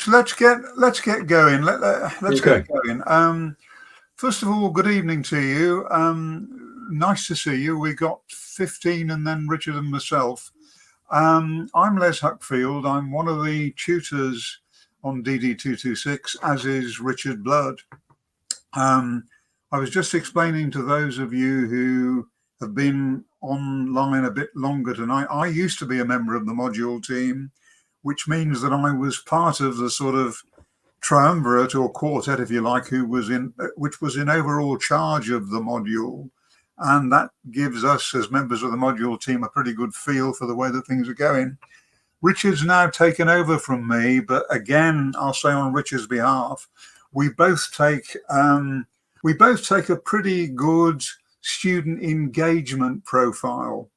let's get going. Let's Okay. get going. First of all, good evening to you. Nice to see you. We got 15 and then Richard and myself. I'm Les Huckfield. I'm one of the tutors on DD226, as is Richard Blood. I was just explaining to those of you who have been online a bit longer tonight, I used to be a member of the module team, which means that I was part of the sort of triumvirate or quartet, if you like, which was in overall charge of the module. And that gives us, as members of the module team, a pretty good feel for the way that things are going. Richard's now taken over from me, but again, I'll say on Richard's behalf, we both take a pretty good student engagement profile.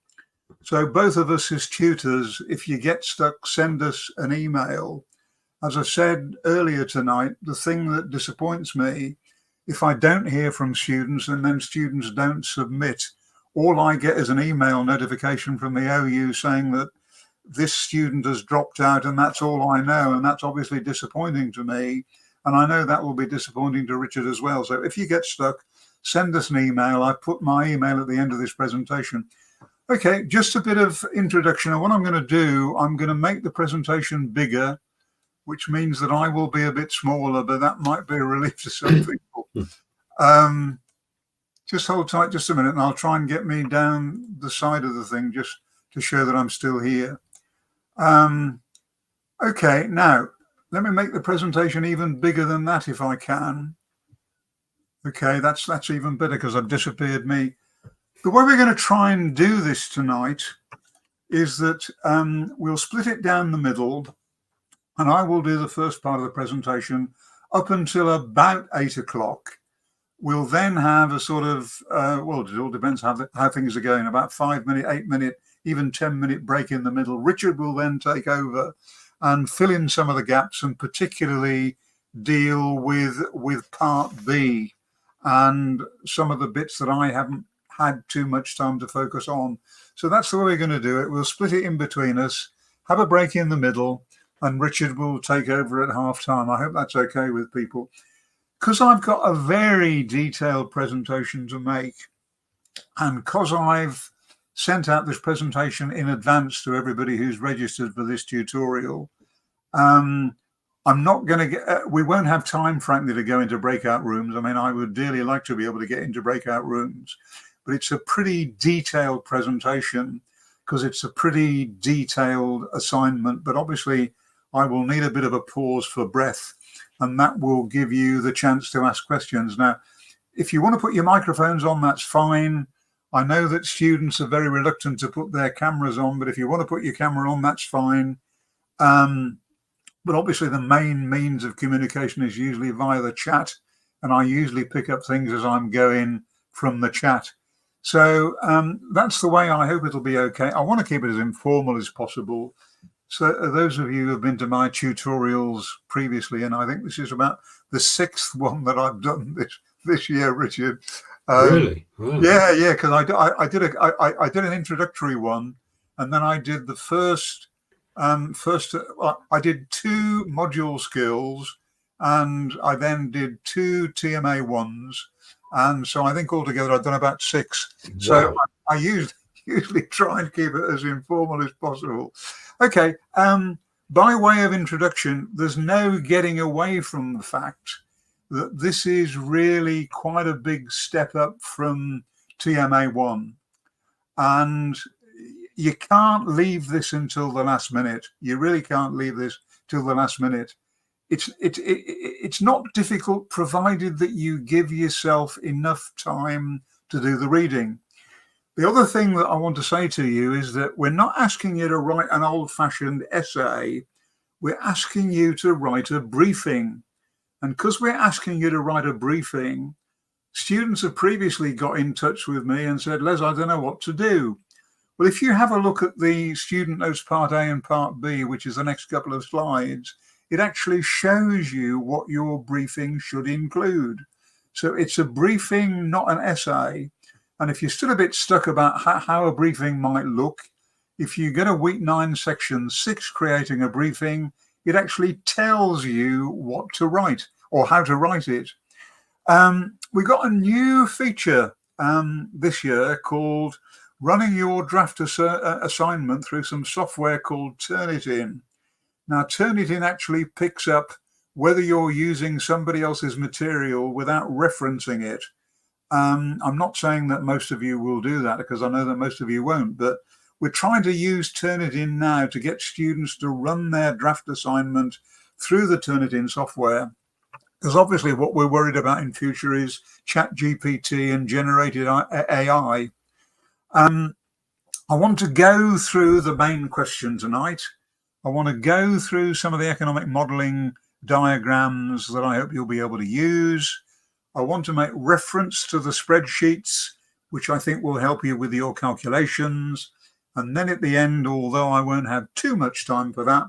So both of us as tutors, if you get stuck, send us an email. As I said earlier tonight, the thing that disappoints me, if I don't hear from students and then students don't submit, all I get is an email notification from the OU saying that this student has dropped out, and that's all I know. And that's obviously disappointing to me. And I know that will be disappointing to Richard as well. So if you get stuck, send us an email. I put my email at the end of this presentation. Okay, just a bit of introduction. And what I'm going to do, I'm going to make the presentation bigger, which means that I will be a bit smaller, but that might be a relief to some people. Just hold tight just a minute and I'll try and get me down the side of the thing just to show that I'm still here. Okay, now let me make the presentation even bigger than that if I can. Okay, that's even better because I've disappeared me. The way we're going to try and do this tonight is that we'll split it down the middle, and I will do the first part of the presentation up until about 8 o'clock. We'll then have a sort of, well, it all depends how things are going, about 5 minute, 8 minute, even 10-minute break in the middle. Richard will then take over and fill in some of the gaps and particularly deal with part B and some of the bits that I haven't had too much time to focus on. So that's the way we're going to do it. We'll split it in between us, have a break in the middle, and Richard will take over at half time. I hope that's okay with people. Because I've got a very detailed presentation to make, and because I've sent out this presentation in advance to everybody who's registered for this tutorial, I'm not going to get, we won't have time, frankly, to go into breakout rooms. I mean, I would dearly like to be able to get into breakout rooms, but it's a pretty detailed presentation because it's a pretty detailed assignment. But obviously, I will need a bit of a pause for breath, and that will give you the chance to ask questions. Now, if you want to put your microphones on, that's fine. I know that students are very reluctant to put their cameras on, but if you want to put your camera on, that's fine. But obviously the main means of communication is usually via the chat, and I usually pick up things as I'm going from the chat. So that's the way. I hope it'll be okay. I want to keep it as informal as possible. So those of you who have been to my tutorials previously, and I think this is about the 6th one that I've done this year, Richard. Really? Wow. Yeah, because I did an introductory one, and then I did the first. I did 2 module skills, and I then did 2 TMA ones, and so I think altogether I've done about 6. Wow. So I usually try and keep it as informal as possible. Okay, by way of introduction, there's no getting away from the fact that this is really quite a big step up from TMA1, and you can't leave this until the last minute. You really can't leave this till the last minute. It's not difficult, provided that you give yourself enough time to do the reading. The other thing that I want to say to you is that we're not asking you to write an old-fashioned essay. We're asking you to write a briefing. And because we're asking you to write a briefing, students have previously got in touch with me and said, Les, I don't know what to do. Well, if you have a look at the student notes part A and part B, which is the next couple of slides, it actually shows you what your briefing should include. So it's a briefing, not an essay. And if you're still a bit stuck about how a briefing might look, if you go to week 9, section 6, creating a briefing, it actually tells you what to write or how to write it. We got a new feature this year called running your draft assignment through some software called Turnitin. Now, Turnitin actually picks up whether you're using somebody else's material without referencing it. I'm not saying that most of you will do that, because I know that most of you won't, but we're trying to use Turnitin now to get students to run their draft assignment through the Turnitin software. Because obviously what we're worried about in future is ChatGPT and generated AI. I want to go through the main question tonight. I want to go through some of the economic modeling diagrams that I hope you'll be able to use. I want to make reference to the spreadsheets, which I think will help you with your calculations. And then at the end, although I won't have too much time for that,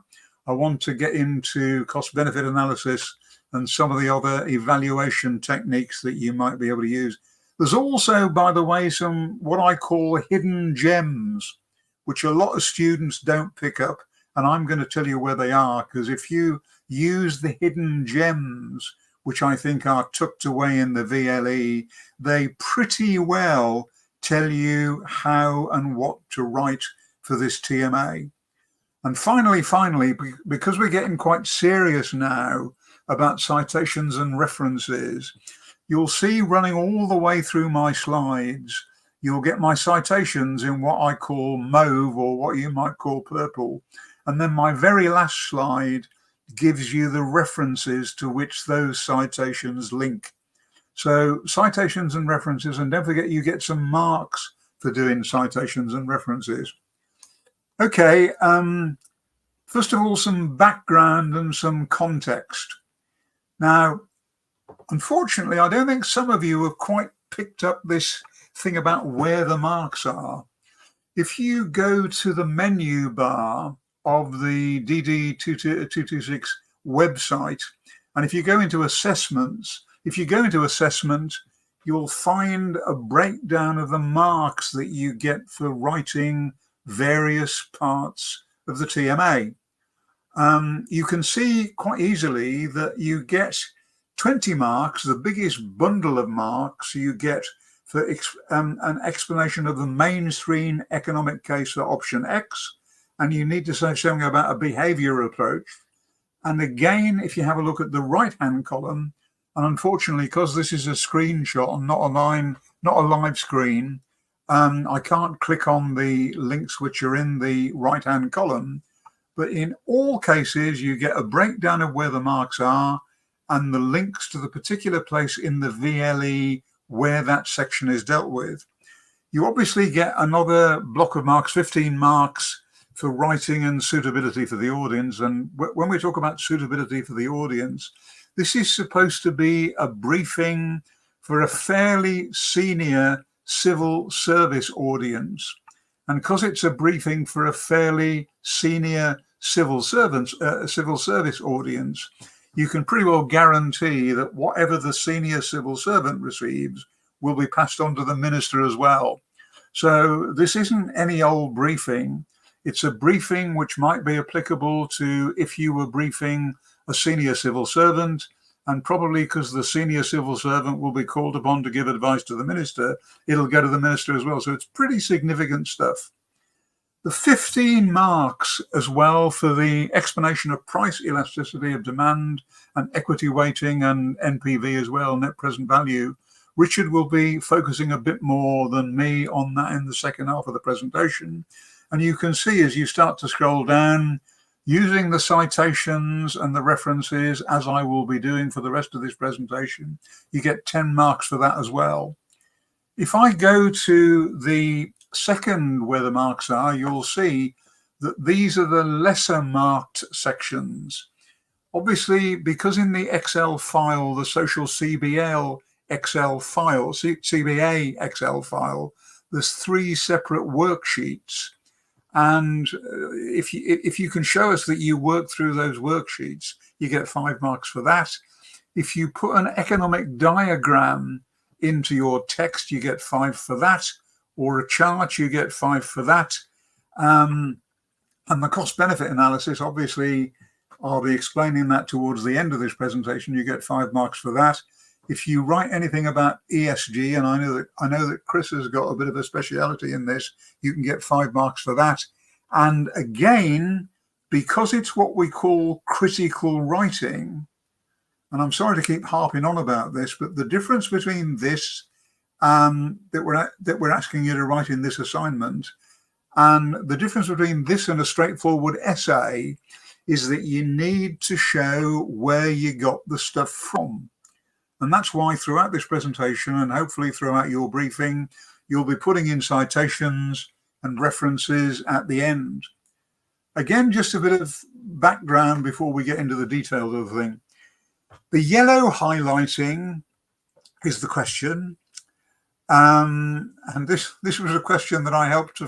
I want to get into cost-benefit analysis and some of the other evaluation techniques that you might be able to use. There's also, by the way, some what I call hidden gems, which a lot of students don't pick up. And I'm going to tell you where they are, because if you use the hidden gems, which I think are tucked away in the VLE, they pretty well tell you how and what to write for this TMA. And finally, because we're getting quite serious now about citations and references, you'll see running all the way through my slides, you'll get my citations in what I call mauve, or what you might call purple. And then my very last slide gives you the references to which those citations link. So citations and references, and don't forget you get some marks for doing citations and references. Okay, first of all, some background and some context. Now, unfortunately, I don't think some of you have quite picked up this thing about where the marks are. If you go to the menu bar of the DD226 website, and if you go into assessments, you'll find a breakdown of the marks that you get for writing various parts of the TMA. You can see quite easily that you get 20 marks, the biggest bundle of marks you get for an explanation of the mainstream economic case for option X, and you need to say something about a behavior approach. And again, if you have a look at the right-hand column, and unfortunately, because this is a screenshot and not a live screen, I can't click on the links which are in the right-hand column. But in all cases, you get a breakdown of where the marks are and the links to the particular place in the VLE where that section is dealt with. You obviously get another block of marks, 15 marks, for writing and suitability for the audience. And when we talk about suitability for the audience, this is supposed to be a briefing for a fairly senior civil service audience. And because it's a briefing for a fairly senior civil service audience, you can pretty well guarantee that whatever the senior civil servant receives will be passed on to the minister as well. So this isn't any old briefing. It's a briefing which might be applicable to if you were briefing a senior civil servant, and probably because the senior civil servant will be called upon to give advice to the minister, it'll go to the minister as well. So it's pretty significant stuff. The 15 marks as well for the explanation of price elasticity of demand and equity weighting and NPV as well, net present value. Richard will be focusing a bit more than me on that in the second half of the presentation. And you can see as you start to scroll down, using the citations and the references, as I will be doing for the rest of this presentation, you get 10 marks for that as well. If I go to the second where the marks are, you'll see that these are the lesser marked sections. Obviously, because in the Excel file, the social CBA Excel file, there's 3 separate worksheets. And if you can show us that you work through those worksheets, you get 5 marks for that. If you put an economic diagram into your text, you get 5 for that, or a chart, you get 5 for that. And the cost benefit analysis, obviously, I'll be explaining that towards the end of this presentation. You get 5 marks for that. If you write anything about ESG, and I know that Chris has got a bit of a speciality in this, you can get 5 marks for that. And again, because it's what we call critical writing, and I'm sorry to keep harping on about this, but the difference between this that we're asking you to write in this assignment, and the difference between this and a straightforward essay, is that you need to show where you got the stuff from. And that's why throughout this presentation, and hopefully throughout your briefing, you'll be putting in citations and references at the end. Again, just a bit of background before we get into the details of the thing. The yellow highlighting is the question. And this was a question that I helped to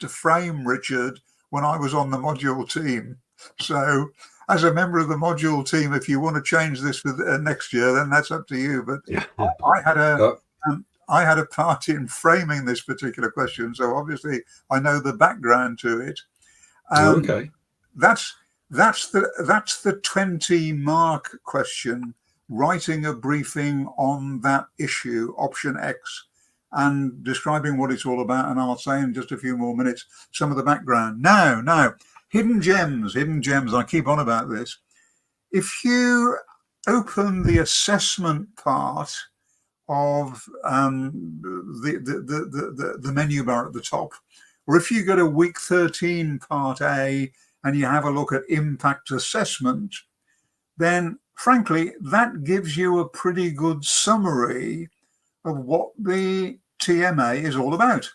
frame, Richard, when I was on the module team. So as a member of the module team, if you want to change this for next year, then that's up to you. But yeah. I had a part in framing this particular question, so obviously I know the background to it. Okay. That's the 20-mark question, writing a briefing on that issue, option X, and describing what it's all about. And I'll say in just a few more minutes some of the background. Now, hidden gems. I keep on about this. If you open the assessment part of the menu bar at the top, or if you go to week 13 part A and you have a look at impact assessment, then frankly that gives you a pretty good summary of what the TMA is all about.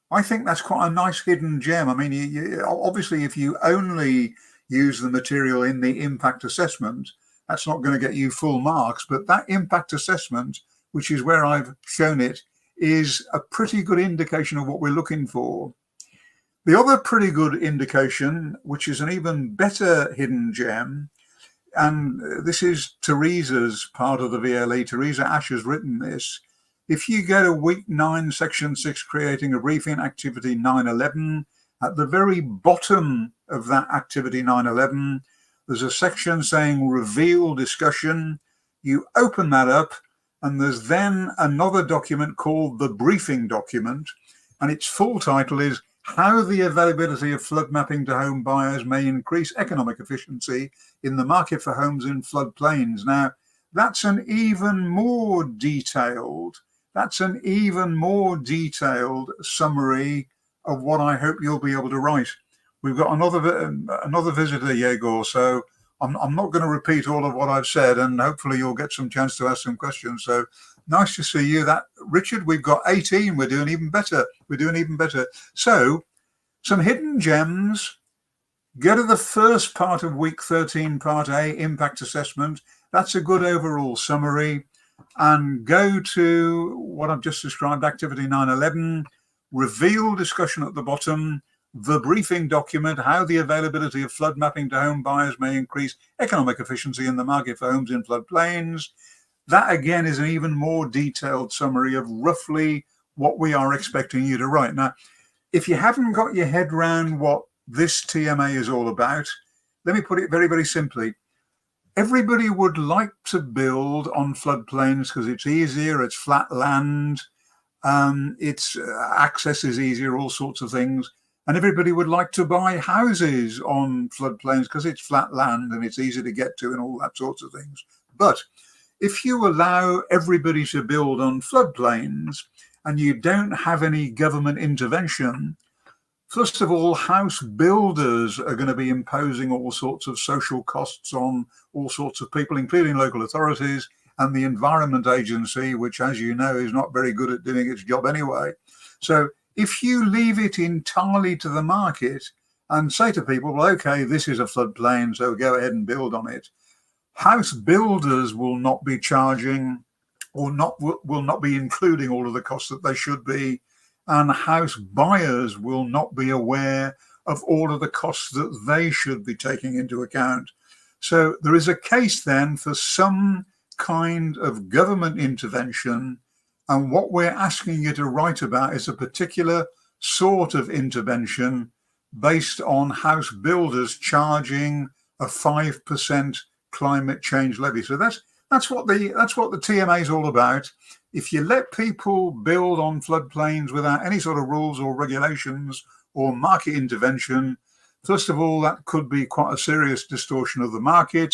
I think that's quite a nice hidden gem. I mean, you obviously, if you only use the material in the impact assessment, that's not going to get you full marks. But that impact assessment, which is where I've shown it, is a pretty good indication of what we're looking for. The other pretty good indication, which is an even better hidden gem, and this is Teresa's part of the VLE, Teresa Ash has written this. If you go to week 9, section 6, creating a briefing, activity 911, at the very bottom of that activity 911, there's a section saying reveal discussion. You open that up, and there's then another document called the briefing document, and its full title is How the Availability of Flood Mapping to Home Buyers May Increase Economic Efficiency in the Market for Homes in Floodplains. Now, that's an even more detailed summary of what I hope you'll be able to write. We've got another visitor, Yegor, so I'm not going to repeat all of what I've said, and hopefully you'll get some chance to ask some questions. So nice to see you. That Richard, we've got 18. We're doing even better. So some hidden gems. Go to the first part of week 13, part A, impact assessment. That's a good overall summary. And go to what I've just described, activity 911, reveal discussion at the bottom, the briefing document, how the availability of flood mapping to home buyers may increase economic efficiency in the market for homes in floodplains. That again is an even more detailed summary of roughly what we are expecting you to write. Now, if you haven't got your head around what this TMA is all about, let me put it very, very simply. Everybody would like to build on floodplains because it's easier, it's flat land, its access is easier, all sorts of things. And everybody would like to buy houses on floodplains because it's flat land and it's easy to get to and all that sorts of things. But if you allow everybody to build on floodplains and you don't have any government intervention, first of all, house builders are going to be imposing all sorts of social costs on all sorts of people, including local authorities and the Environment Agency, which, as you know, is not very good at doing its job anyway. So if you leave it entirely to the market and say to people, well, okay, this is a floodplain, so go ahead and build on it, house builders will not be charging or will not be including all of the costs that they should be, and house buyers will not be aware of all of the costs that they should be taking into account. So there is a case then for some kind of government intervention, and what we're asking you to write about is a particular sort of intervention based on house builders charging a 5% climate change levy. So that's what the TMA is all about. If you let people build on floodplains without any sort of rules or regulations or market intervention, first of all, that could be quite a serious distortion of the market.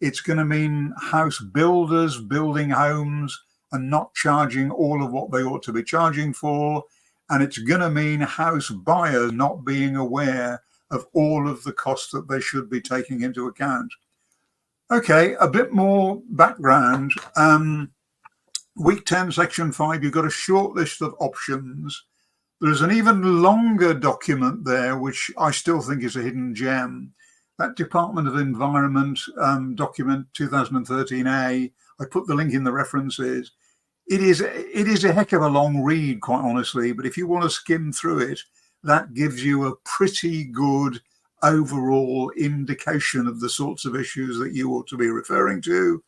It's going to mean house builders building homes and not charging all of what they ought to be charging for. And it's going to mean house buyers not being aware of all of the costs that they should be taking into account. Okay, a bit more background. Week 10, Section 5, you've got a short list of options. There's an even longer document there, which I still think is a hidden gem. That Department of Environment document 2013A, I put the link in the references. It is a heck of a long read, quite honestly, but if you want to skim through it, that gives you a pretty good overall indication of the sorts of issues that you ought to be referring to.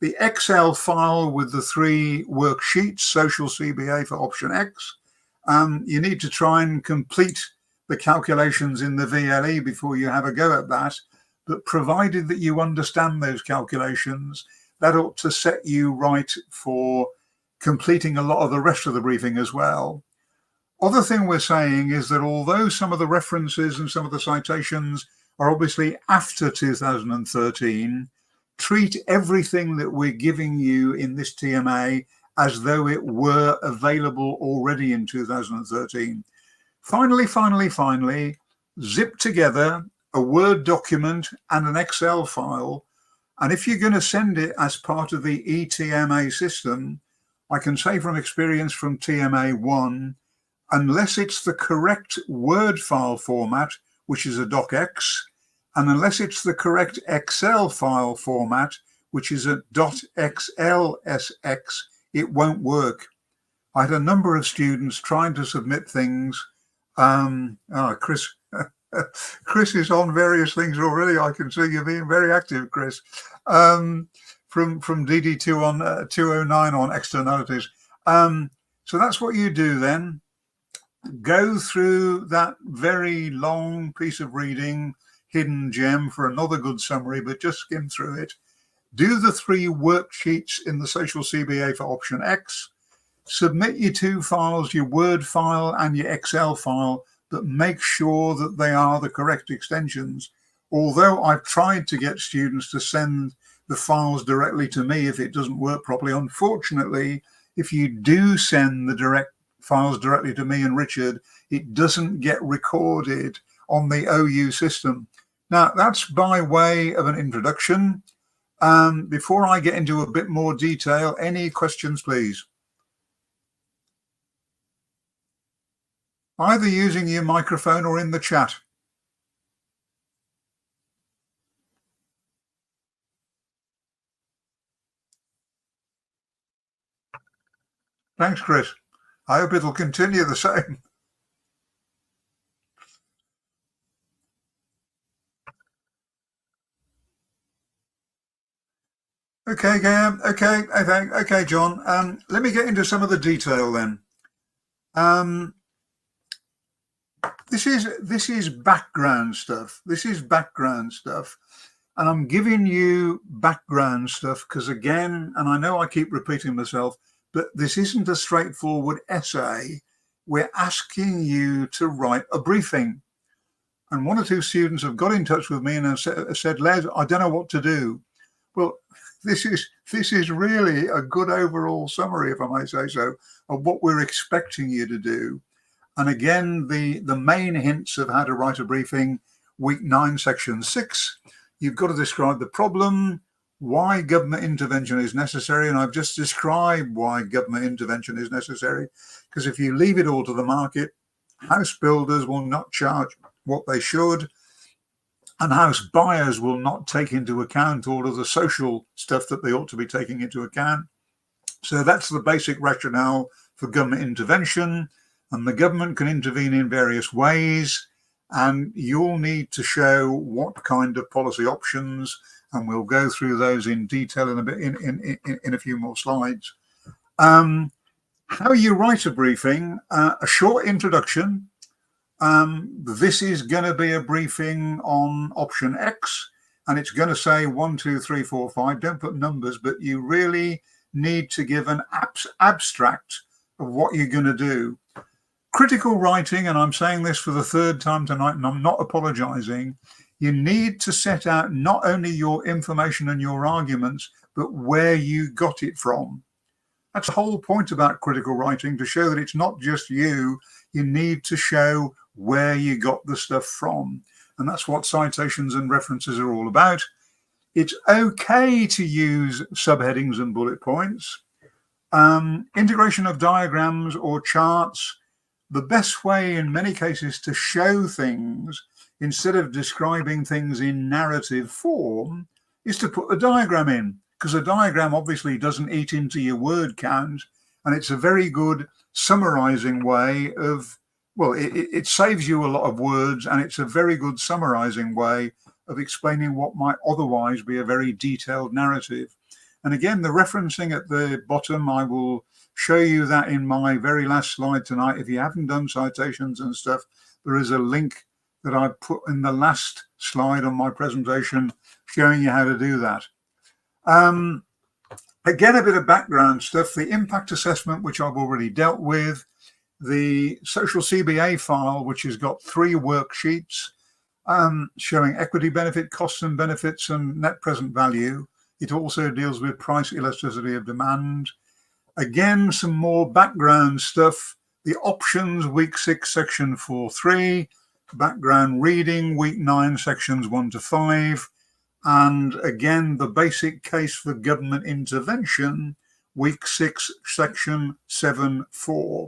The Excel file with the 3 worksheets, social CBA for option X, you need to try and complete the calculations in the VLE before you have a go at that. But provided that you understand those calculations, that ought to set you right for completing a lot of the rest of the briefing as well. Other thing we're saying is that although some of the references and some of the citations are obviously after 2013, treat everything that we're giving you in this TMA as though it were available already in 2013. Finally, zip together a Word document and an Excel file. And if you're going to send it as part of the eTMA system, I can say from experience from TMA1, unless it's the correct Word file format, which is a docx, and unless it's the correct Excel file format, which is a .xlsx, it won't work. I had a number of students trying to submit things. Chris is on various things already. I can see you being very active, Chris. From DD226 on externalities. So that's what you do then. Go through that very long piece of reading, hidden gem, for another good summary, but just skim through it. Do the 3 worksheets in the social CBA for option X. Submit your 2 files, your Word file and your Excel file, but make sure that they are the correct extensions. Although I've tried to get students to send the files directly to me if it doesn't work properly, unfortunately, if you do send the files directly to me and Richard, it doesn't get recorded on the OU system. Now, that's by way of an introduction. Before I get into a bit more detail, any questions, please? Either using your microphone or in the chat. Thanks, Chris. I hope it'll continue the same. Okay, John. Let me get into some of the detail then. This is background stuff. And I'm giving you background stuff because, again, and I know I keep repeating myself, but this isn't a straightforward essay. We're asking you to write a briefing. And 1 or 2 students have got in touch with me and have said, Les, I don't know what to do. Well, this is really a good overall summary, if I may say so, of what we're expecting you to do. And again, the main hints of how to write a briefing, week 9, section 6, you've got to describe the problem, why government intervention is necessary. And I've just described why government intervention is necessary, because if you leave it all to the market, house builders will not charge what they should, and house buyers will not take into account all of the social stuff that they ought to be taking into account. So that's the basic rationale for government intervention. And the government can intervene in various ways, and you'll need to show what kind of policy options, and we'll go through those in detail in a bit in a few more slides. How you write a briefing, a short introduction. This is going to be a briefing on option X. and it's going to say 1, 2, 3, 4, 5. Don't put numbers, but you really need to give an abstract of what you're going to do. Critical writing, and I'm saying this for the third time tonight, and I'm not apologizing, you need to set out not only your information and your arguments, but where you got it from. That's the whole point about critical writing, to show that it's not just you. You need to show where you got the stuff from. And that's what citations and references are all about. It's okay to use subheadings and bullet points. Integration of diagrams or charts. The best way in many cases to show things, instead of describing things in narrative form, is to put a diagram in, because a diagram obviously doesn't eat into your word count, and it's a very good summarizing way of, well, it saves you a lot of words, and it's a very good summarizing way of explaining what might otherwise be a very detailed narrative. And again, the referencing at the bottom, I will show you that in my very last slide tonight. If you haven't done citations and stuff, there is a link that I put in the last slide on my presentation showing you how to do that. Again, a bit of background stuff. The impact assessment, which I've already dealt with. The social CBA file, which has got 3 worksheets showing equity benefit, costs and benefits, and net present value. It also deals with price elasticity of demand. Again, some more background stuff. The options, week 6, section 4.3. Background reading, week 9, sections 1 to 5. And again, the basic case for government intervention, week 6, section 7.4.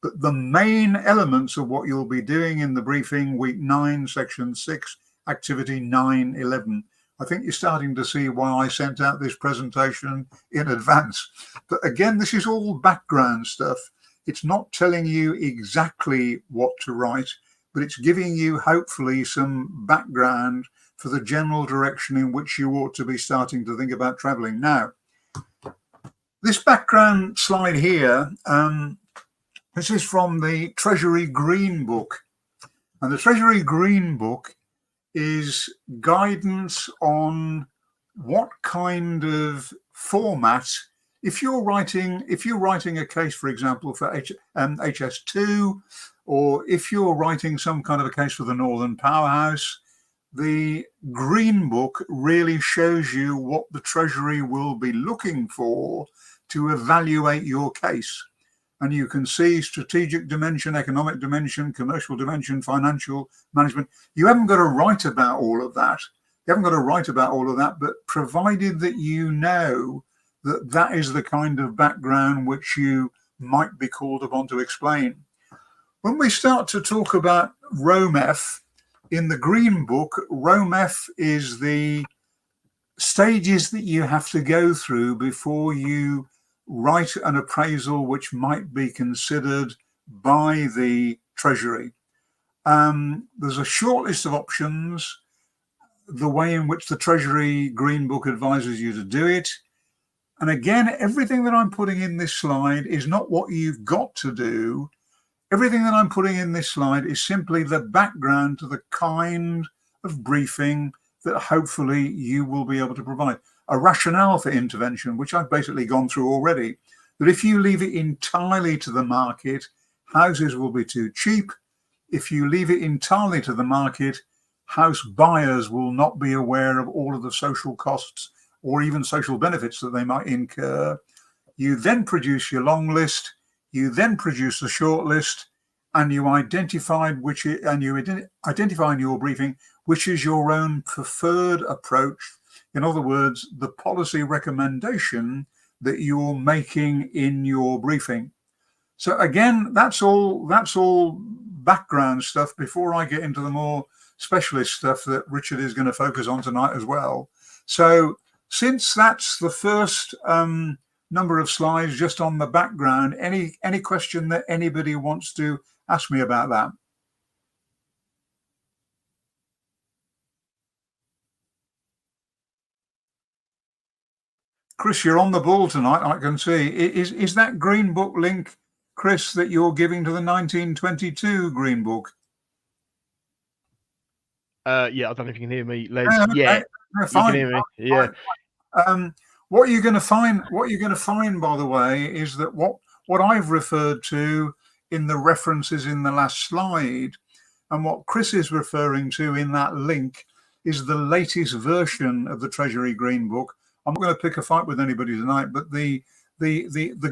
But the main elements of what you'll be doing in the briefing, week 9, section 6, activity 9.11. I think you're starting to see why I sent out this presentation in advance. But again, this is all background stuff. It's not telling you exactly what to write, but it's giving you hopefully some background for the general direction in which you ought to be starting to think about traveling. Now, this background slide here, this is from the Treasury Green Book. And the Treasury Green Book is guidance on what kind of format, if you're writing a case, for example, for HS2, or if you're writing some kind of a case for the Northern Powerhouse, the Green Book really shows you what the Treasury will be looking for to evaluate your case. And you can see strategic dimension, economic dimension, commercial dimension, financial management. You haven't got to write about all of that. But provided that you know that that is the kind of background which you might be called upon to explain. When we start to talk about ROMEF, in the Green Book, ROMEF is the stages that you have to go through before you write an appraisal which might be considered by the Treasury. There's a short list of options, the way in which the Treasury Green Book advises you to do it. And again, everything that I'm putting in this slide is not what you've got to do. Everything that I'm putting in this slide is simply the background to the kind of briefing that hopefully you will be able to provide. A rationale for intervention, which I've basically gone through already, that if you leave it entirely to the market, houses will be too cheap. If you leave it entirely to the market, house buyers will not be aware of all of the social costs or even social benefits that they might incur. You then produce your long list, you then produce a short list, and you identify in your briefing which is your own preferred approach. In other words, the policy recommendation that you're making in your briefing. So again, that's all background stuff before I get into the more specialist stuff that Richard is going to focus on tonight as well. So since that's the first number of slides just on the background, any question that anybody wants to ask me about that? Chris, you're on the ball tonight, I can see. Is that Green Book link, Chris, that you're giving to the 1922 Green Book? Yeah, I don't know if you can hear me, Les. Okay. Yeah, No, You can fine. hear me? Yeah. What you're going to find, by the way, is that what I've referred to in the references in the last slide, and what Chris is referring to in that link, is the latest version of the Treasury Green Book. I'm not going to pick a fight with anybody tonight, but the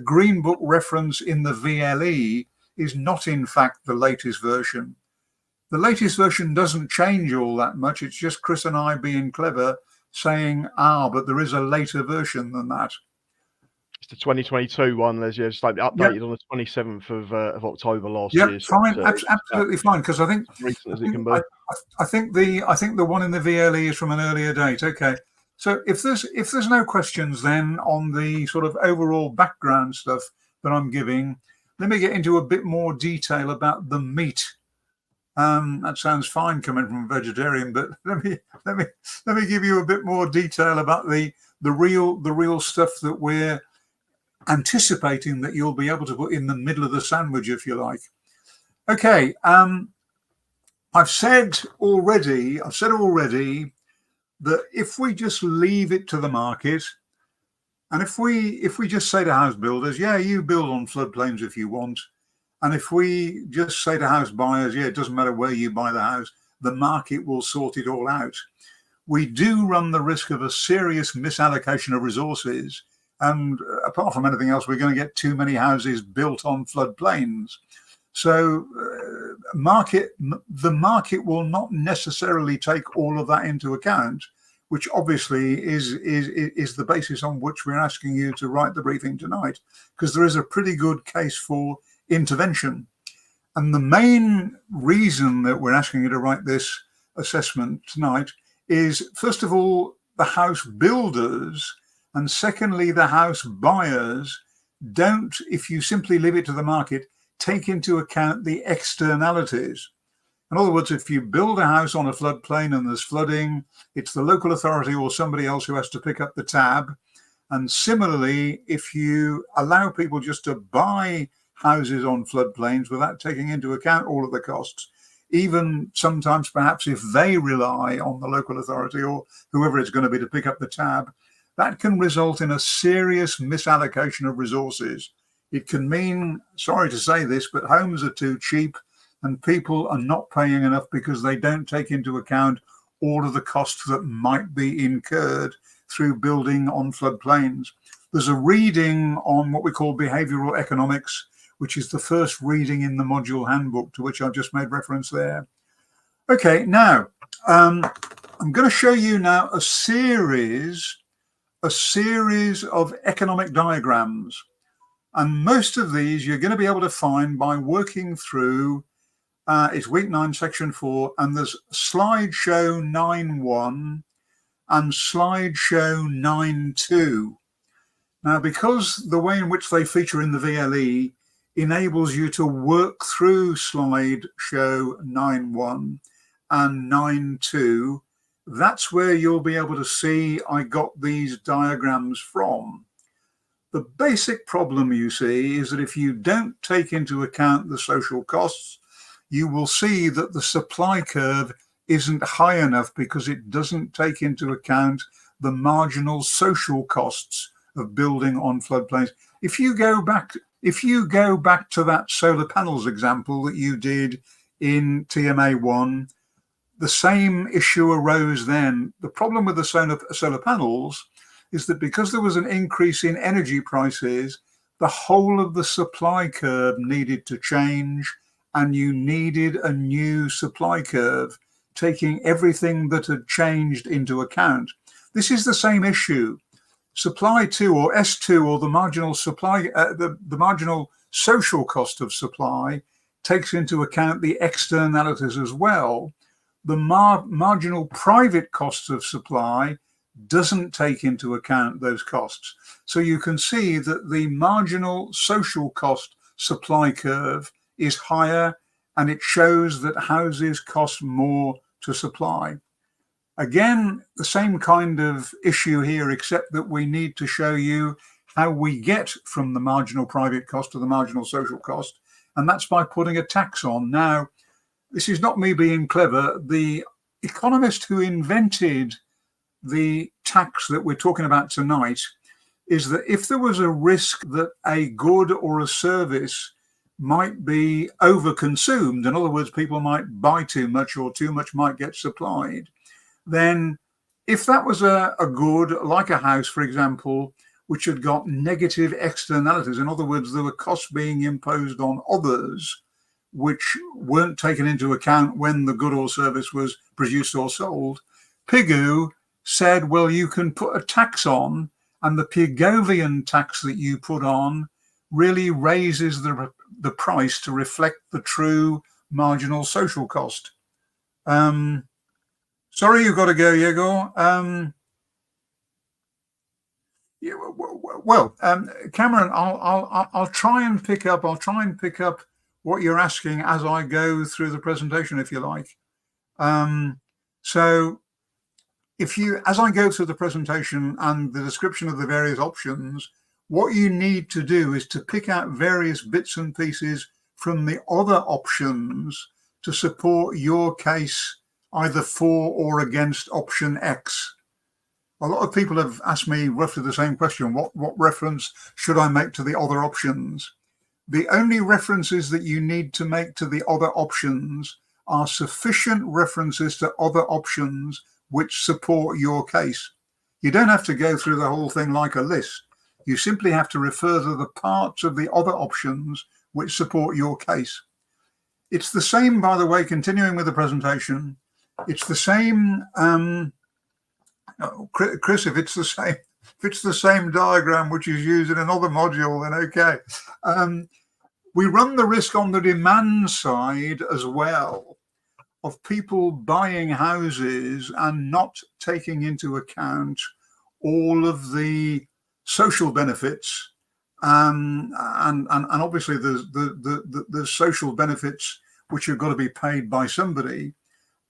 Green Book reference in the VLE is not, in fact, the latest version. The latest version doesn't change all that much. It's just Chris and I being clever, saying, but there is a later version than that. It's the 2022 one. There's just like updated on the 27th of October last year. Yeah, fine, absolutely fine. Because I think as recent as it can be. I think the one in the VLE is from an earlier date. Okay, so if there's no questions then on the sort of overall background stuff that I'm giving, let me get into a bit more detail about the meat. That sounds fine coming from a vegetarian, but let me give you a bit more detail about the real stuff that we're anticipating that you'll be able to put in the middle of the sandwich, if you like. Okay, I've said already that if we just leave it to the market, and if we just say to house builders, yeah, you build on floodplains if you want, and if we just say to house buyers, yeah, it doesn't matter where you buy the house, the market will sort it all out, we do run the risk of a serious misallocation of resources. And apart from anything else, we're going to get too many houses built on floodplains. So the market will not necessarily take all of that into account, which obviously is the basis on which we're asking you to write the briefing tonight, because there is a pretty good case for intervention. And the main reason that we're asking you to write this assessment tonight is, first of all, the house builders, and secondly, the house buyers don't, if you simply leave it to the market, take into account the externalities. In other words, if you build a house on a floodplain and there's flooding, it's the local authority or somebody else who has to pick up the tab. And similarly, if you allow people just to buy houses on floodplains without taking into account all of the costs, even sometimes perhaps if they rely on the local authority or whoever it's going to be to pick up the tab, that can result in a serious misallocation of resources. It can mean, sorry to say this, but homes are too cheap and people are not paying enough because they don't take into account all of the costs that might be incurred through building on floodplains. There's a reading on what we call behavioral economics, which is the first reading in the module handbook to which I've just made reference there. Okay, now I'm going to show you now a series of economic diagrams. And most of these you're going to be able to find by working through, it's week 9, section 4, and there's slideshow 9.1 and slideshow 9.2. Now, because the way in which they feature in the VLE enables you to work through slideshow 9.1 and 9.2, that's where you'll be able to see I got these diagrams from. The basic problem you see is that if you don't take into account the social costs, you will see that the supply curve isn't high enough because it doesn't take into account the marginal social costs of building on floodplains. If you go back to that solar panels example that you did in TMA1, the same issue arose then. The problem with the solar panels is that because there was an increase in energy prices, the whole of the supply curve needed to change, and you needed a new supply curve, taking everything that had changed into account. This is the same issue. Supply 2 or S2, or the marginal supply, the marginal social cost of supply, takes into account the externalities as well. The marginal private costs of supply doesn't take into account those costs. So you can see that the marginal social cost supply curve is higher, and it shows that houses cost more to supply. Again, the same kind of issue here, except that we need to show you how we get from the marginal private cost to the marginal social cost, and that's by putting a tax on. Now, this is not me being clever. The economist who invented the tax that we're talking about tonight is that if there was a risk that a good or a service might be overconsumed, in other words, people might buy too much or too much might get supplied, then if that was a good, like a house, for example, which had got negative externalities, in other words, there were costs being imposed on others which weren't taken into account when the good or service was produced or sold, Pigou said, well, you can put a tax on, and the Pigovian tax that you put on really raises the price to reflect the true marginal social cost. Sorry, you've got to go, Yegor. Yeah, well, Cameron, I'll try and pick up what you're asking as I go through the presentation, if you like. So as I go through the presentation and the description of the various options, what you need to do is to pick out various bits and pieces from the other options to support your case, either for or against option X. A lot of people have asked me roughly the same question. What reference should I make to the other options? The only references that you need to make to the other options are sufficient references to other options which support your case. You don't have to go through the whole thing like a list. You simply have to refer to the parts of the other options which support your case. It's the same, by the way, continuing with the presentation, it's the same, Chris, if it's the same diagram which is used in another module, then okay. We run the risk on the demand side as well of people buying houses and not taking into account all of the social benefits, and obviously there's social benefits which have got to be paid by somebody,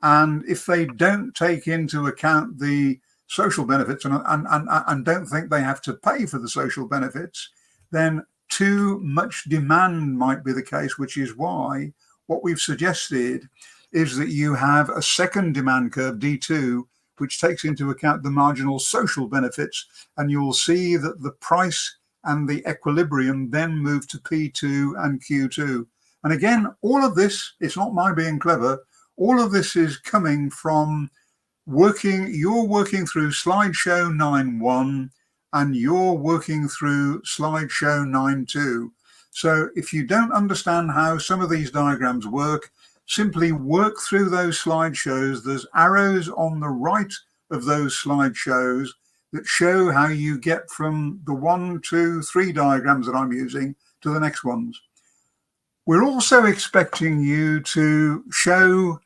and if they don't take into account the social benefits and don't think they have to pay for the social benefits, then too much demand might be the case, which is why what we've suggested is that you have a second demand curve, D2, which takes into account the marginal social benefits, and you'll see that the price and the equilibrium then move to P2 and Q2. And again, all of this, it's not my being clever, all of this is coming from you're working through slideshow 9.1 and you're working through slideshow 9.2. So if you don't understand how some of these diagrams work, simply work through those slideshows. There's arrows on the right of those slideshows that show how you get from the 1, 2, 3 diagrams that I'm using to the next ones. We're also expecting you to show,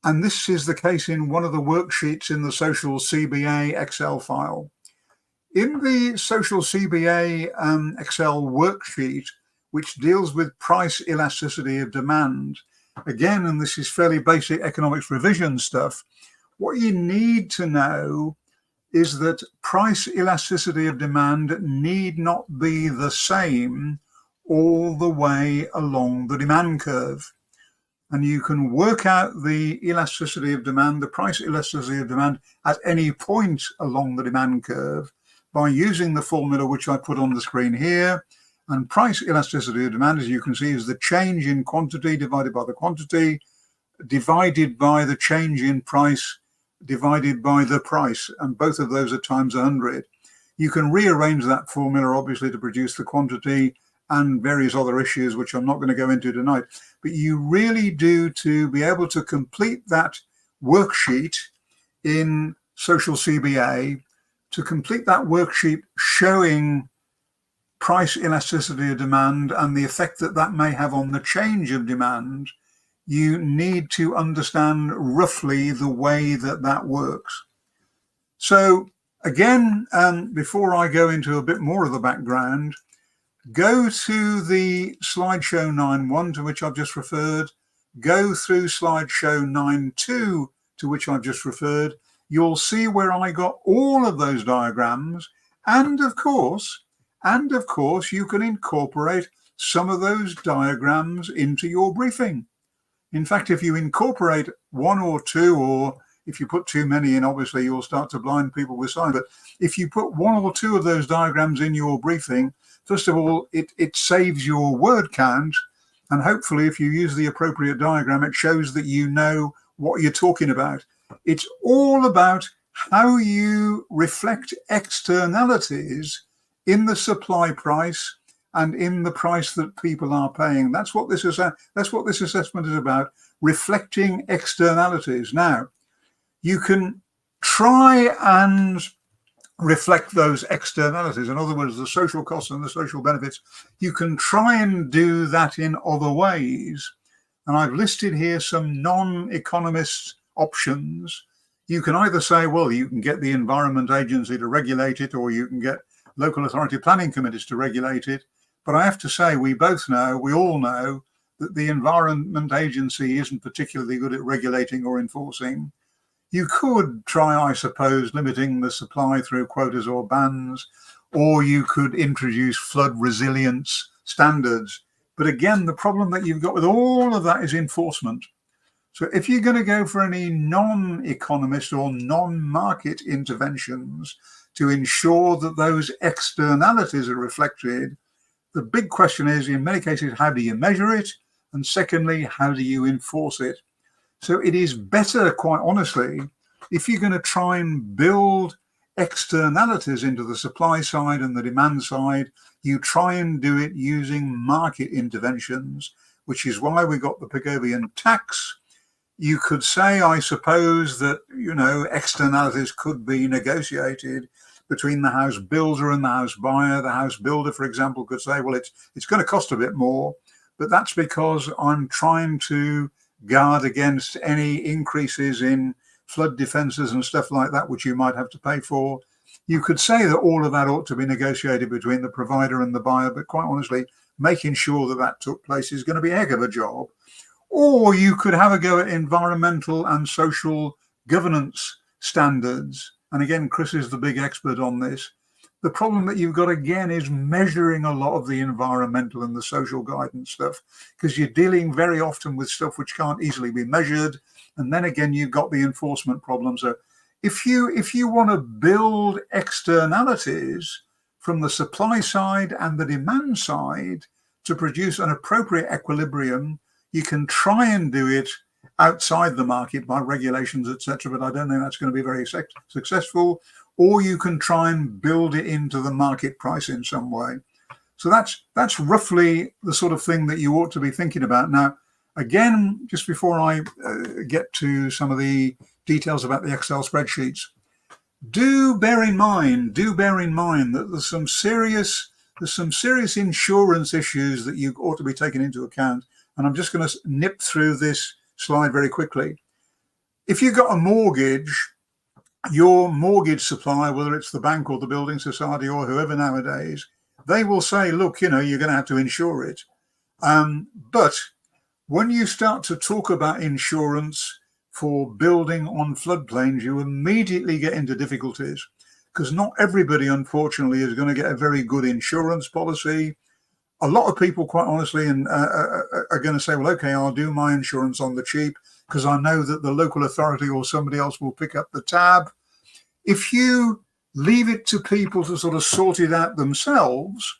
and this is the case in one of the worksheets in the Social CBA Excel file. In the Social CBA Excel worksheet, which deals with price elasticity of demand, again, and this is fairly basic economics revision stuff, what you need to know is that price elasticity of demand need not be the same all the way along the demand curve. And you can work out the elasticity of demand, the price elasticity of demand at any point along the demand curve by using the formula which I put on the screen here. And price elasticity of demand, as you can see, is the change in quantity divided by the quantity, divided by the change in price, divided by the price. And both of those are times 100. You can rearrange that formula, obviously, to produce the quantity and various other issues, which I'm not going to go into tonight. But you really do, to be able to complete that worksheet in Social CBA, to complete that worksheet showing price elasticity of demand and the effect that that may have on the change of demand, you need to understand roughly the way that that works. So again, before I go into a bit more of the background, go to the slideshow 9.1 to which I've just referred, go through slideshow 9.2 to which I've just referred. You'll see where I got all of those diagrams, and of course, you can incorporate some of those diagrams into your briefing. In fact, if you incorporate 1 or 2, or if you put too many in, obviously you'll start to blind people with signs. But if you put one or two of those diagrams in your briefing, first of all, it saves your word count. And hopefully if you use the appropriate diagram, it shows that you know what you're talking about. It's all about how you reflect externalities in the supply price and in the price that people are paying. That's what this assessment is about, reflecting externalities. Now, you can try and reflect those externalities. In other words, the social costs and the social benefits. You can try and do that in other ways. And I've listed here some non-economist options. You can either say, well, you can get the Environment Agency to regulate it, or you can get local authority planning committees to regulate it. But I have to say, we all know that the Environment Agency isn't particularly good at regulating or enforcing. You could try, I suppose, limiting the supply through quotas or bans, or you could introduce flood resilience standards. But again, the problem that you've got with all of that is enforcement. So if you're going to go for any non-economist or non-market interventions to ensure that those externalities are reflected, the big question is, in many cases, how do you measure it? And secondly, how do you enforce it? So it is better, quite honestly, if you're going to try and build externalities into the supply side and the demand side, you try and do it using market interventions, which is why we got the Pigovian tax. You could say, I suppose, that, externalities could be negotiated between the house builder and the house buyer. The house builder, for example, could say, well, it's going to cost a bit more, but that's because I'm trying to guard against any increases in flood defences and stuff like that, which you might have to pay for. You could say that all of that ought to be negotiated between the provider and the buyer, but quite honestly, making sure that that took place is going to be a heck of a job. Or you could have a go at environmental and social governance standards. And again, Chris is the big expert on this. The problem that you've got, again, is measuring a lot of the environmental and the social guidance stuff, because you're dealing very often with stuff which can't easily be measured. And then again, you've got the enforcement problem. So if you want to build externalities from the supply side and the demand side to produce an appropriate equilibrium, you can try and do it outside the market by regulations, etc. But I don't think that's going to be very successful. Or you can try and build it into the market price in some way. So that's roughly the sort of thing that you ought to be thinking about. Now, again, just before I get to some of the details about the Excel spreadsheets, do bear in mind that there's some serious insurance issues that you ought to be taking into account. And I'm just going to nip through this slide very quickly. If you've got a mortgage, your mortgage supplier, whether it's the bank or the building society or whoever nowadays, they will say, look, you're going to have to insure it. But when you start to talk about insurance for building on floodplains, you immediately get into difficulties, because not everybody, unfortunately, is going to get a very good insurance policy. A lot of people, quite honestly, are going to say, well, okay, I'll do my insurance on the cheap because I know that the local authority or somebody else will pick up the tab. If you leave it to people to sort of sort it out themselves,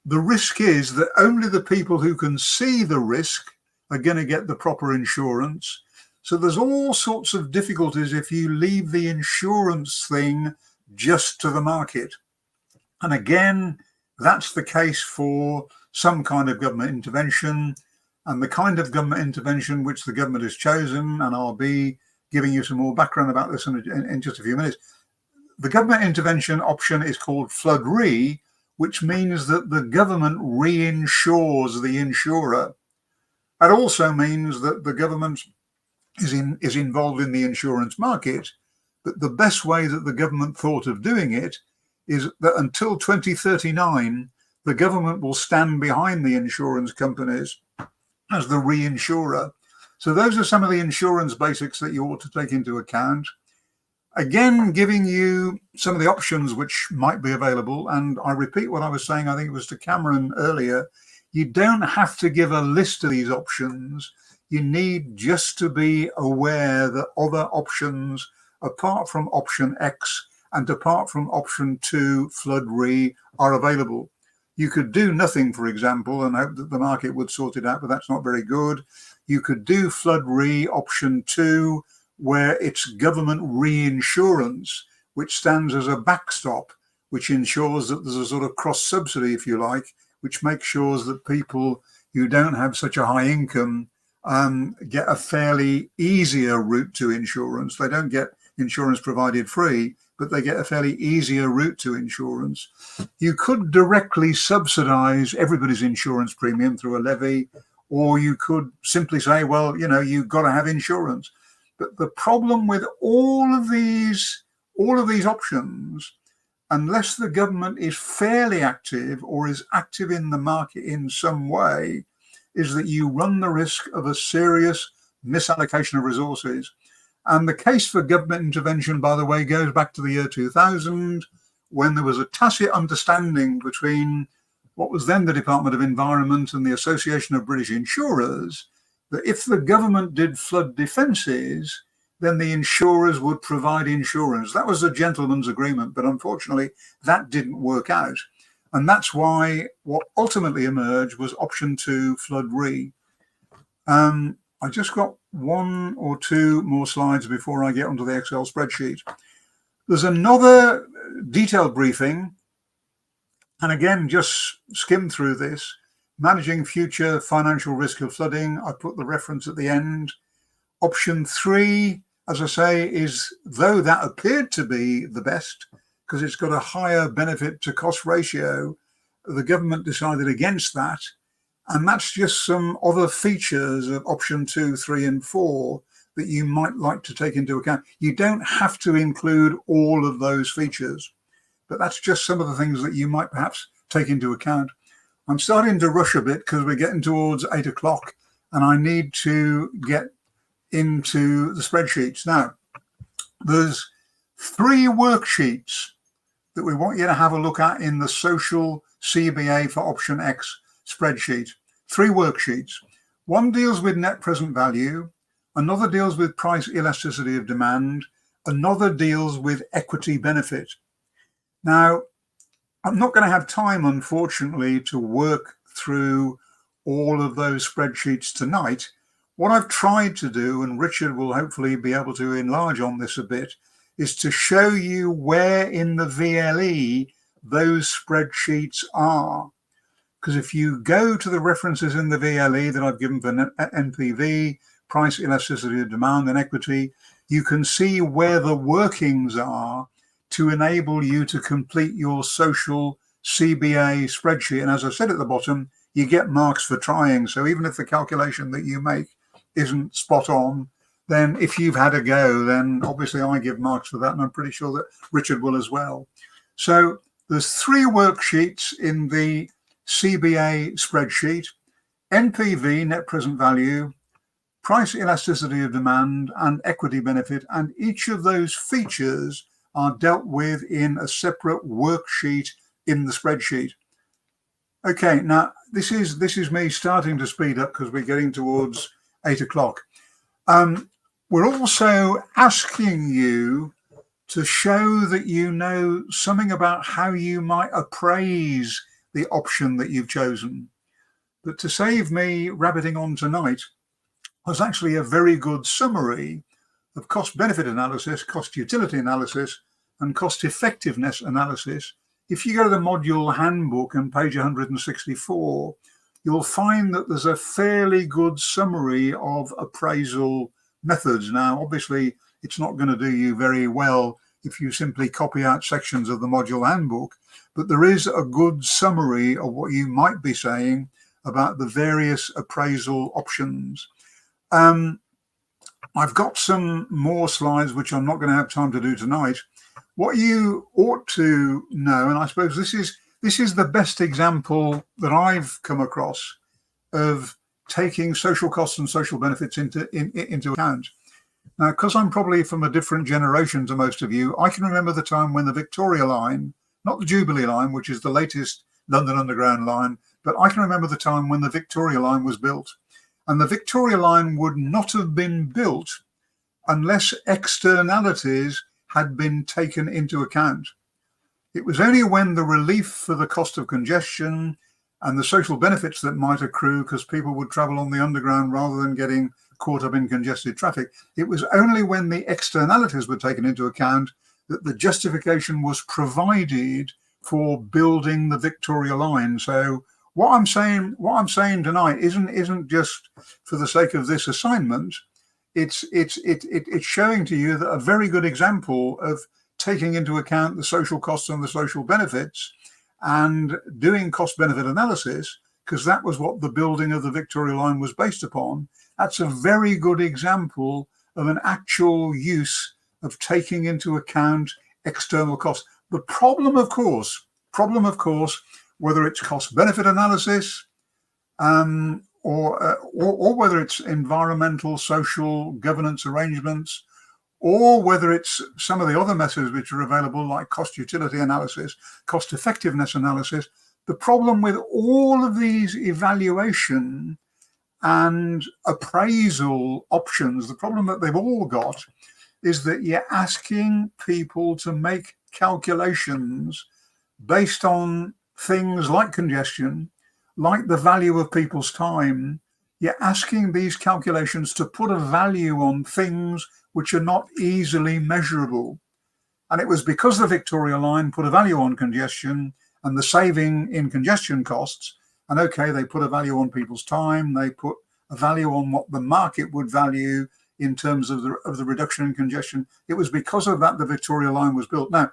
the risk is that only the people who can see the risk are going to get the proper insurance. So there's all sorts of difficulties if you leave the insurance thing just to the market. And again, that's the case for some kind of government intervention, and the kind of government intervention which the government has chosen, and I'll be giving you some more background about this in just a few minutes. The government intervention option is called Flood Re, which means that the government reinsures the insurer. That also means that the government is involved in the insurance market, but the best way that the government thought of doing it is that until 2039, the government will stand behind the insurance companies as the reinsurer. So those are some of the insurance basics that you ought to take into account. Again, giving you some of the options which might be available. And I repeat what I was saying, I think it was to Cameron earlier, you don't have to give a list of these options. You need just to be aware that other options, apart from option X and apart from option 2, flood re, are available. You could do nothing, for example, and hope that the market would sort it out, but that's not very good. You could do flood re option 2, where it's government reinsurance, which stands as a backstop, which ensures that there's a sort of cross subsidy, if you like, which makes sure that people who don't have such a high income get a fairly easier route to insurance. They don't get insurance provided free, but they get a fairly easier route to insurance. You could directly subsidize everybody's insurance premium through a levy, or you could simply say, well, you know, you've got to have insurance. But the problem with all of these options, unless the government is fairly active or is active in the market in some way, is that you run the risk of a serious misallocation of resources. And the case for government intervention, by the way, goes back to the year 2000, when there was a tacit understanding between what was then the Department of Environment and the Association of British Insurers, that if the government did flood defences, then the insurers would provide insurance. That was a gentleman's agreement, but unfortunately that didn't work out. And that's why what ultimately emerged was option 2, flood re. I just got 1 or 2 more slides before I get onto the Excel spreadsheet. There's another detailed briefing, and again, just skim through this. Managing future financial risk of flooding. I put the reference at the end. Option 3, as I say, is, though that appeared to be the best because it's got a higher benefit to cost ratio, the government decided against that. And that's just some other features of option 2, 3, and 4 that you might like to take into account. You don't have to include all of those features, but that's just some of the things that you might perhaps take into account. I'm starting to rush a bit because we're getting towards 8 o'clock and I need to get into the spreadsheets. Now, there's 3 worksheets that we want you to have a look at in the social CBA for option X spreadsheet. 3 worksheets. One deals with net present value, another deals with price elasticity of demand, another deals with equity benefit. Now, I'm not going to have time, unfortunately, to work through all of those spreadsheets tonight. What I've tried to do, and Richard will hopefully be able to enlarge on this a bit, is to show you where in the VLE those spreadsheets are. Because if you go to the references in the VLE that I've given for NPV, price elasticity of demand and equity, you can see where the workings are to enable you to complete your social CBA spreadsheet. And as I said at the bottom, you get marks for trying. So even if the calculation that you make isn't spot on, then if you've had a go, then obviously I give marks for that. And I'm pretty sure that Richard will as well. So there's 3 worksheets in the CBA spreadsheet: NPV, net present value, price elasticity of demand, and equity benefit. And each of those features are dealt with in a separate worksheet in the spreadsheet. Okay, now this is me starting to speed up because we're getting towards 8 o'clock. We're also asking you to show that you know something about how you might appraise the option that you've chosen. But to save me rabbiting on tonight, there's actually a very good summary of cost-benefit analysis, cost-utility analysis, and cost-effectiveness analysis. If you go to the module handbook on page 164, you'll find that there's a fairly good summary of appraisal methods. Now, obviously, it's not going to do you very well if you simply copy out sections of the module handbook, but there is a good summary of what you might be saying about the various appraisal options. I've got some more slides, which I'm not going to have time to do tonight. What you ought to know, and I suppose this is the best example that I've come across of taking social costs and social benefits into account. Now, because I'm probably from a different generation to most of you, I can remember the time when the Victoria line, not the Jubilee line, which is the latest London Underground line, but I can remember the time when the Victoria line was built. And the Victoria Line would not have been built unless externalities had been taken into account. It was only when the relief for the cost of congestion and the social benefits that might accrue because people would travel on the underground rather than getting caught up in congested traffic. It was only when the externalities were taken into account that the justification was provided for building the Victoria Line. So what I'm saying tonight isn't just for the sake of this assignment. It's showing to you that a very good example of taking into account the social costs and the social benefits and doing cost benefit analysis, because that was what the building of the Victoria Line was based upon. That's a very good example of an actual use of taking into account external costs. The problem, of course, whether it's cost benefit analysis or whether it's environmental, social, governance arrangements, or whether it's some of the other methods which are available like cost utility analysis, cost effectiveness analysis, the problem with all of these evaluation and appraisal options, the problem that they've all got is that you're asking people to make calculations based on things like congestion, like the value of people's time. You're asking these calculations to put a value on things which are not easily measurable. And it was because the Victoria Line put a value on congestion and the saving in congestion costs. And okay, they put a value on people's time. They put a value on what the market would value in terms of the reduction in congestion. It was because of that the Victoria Line was built. Now,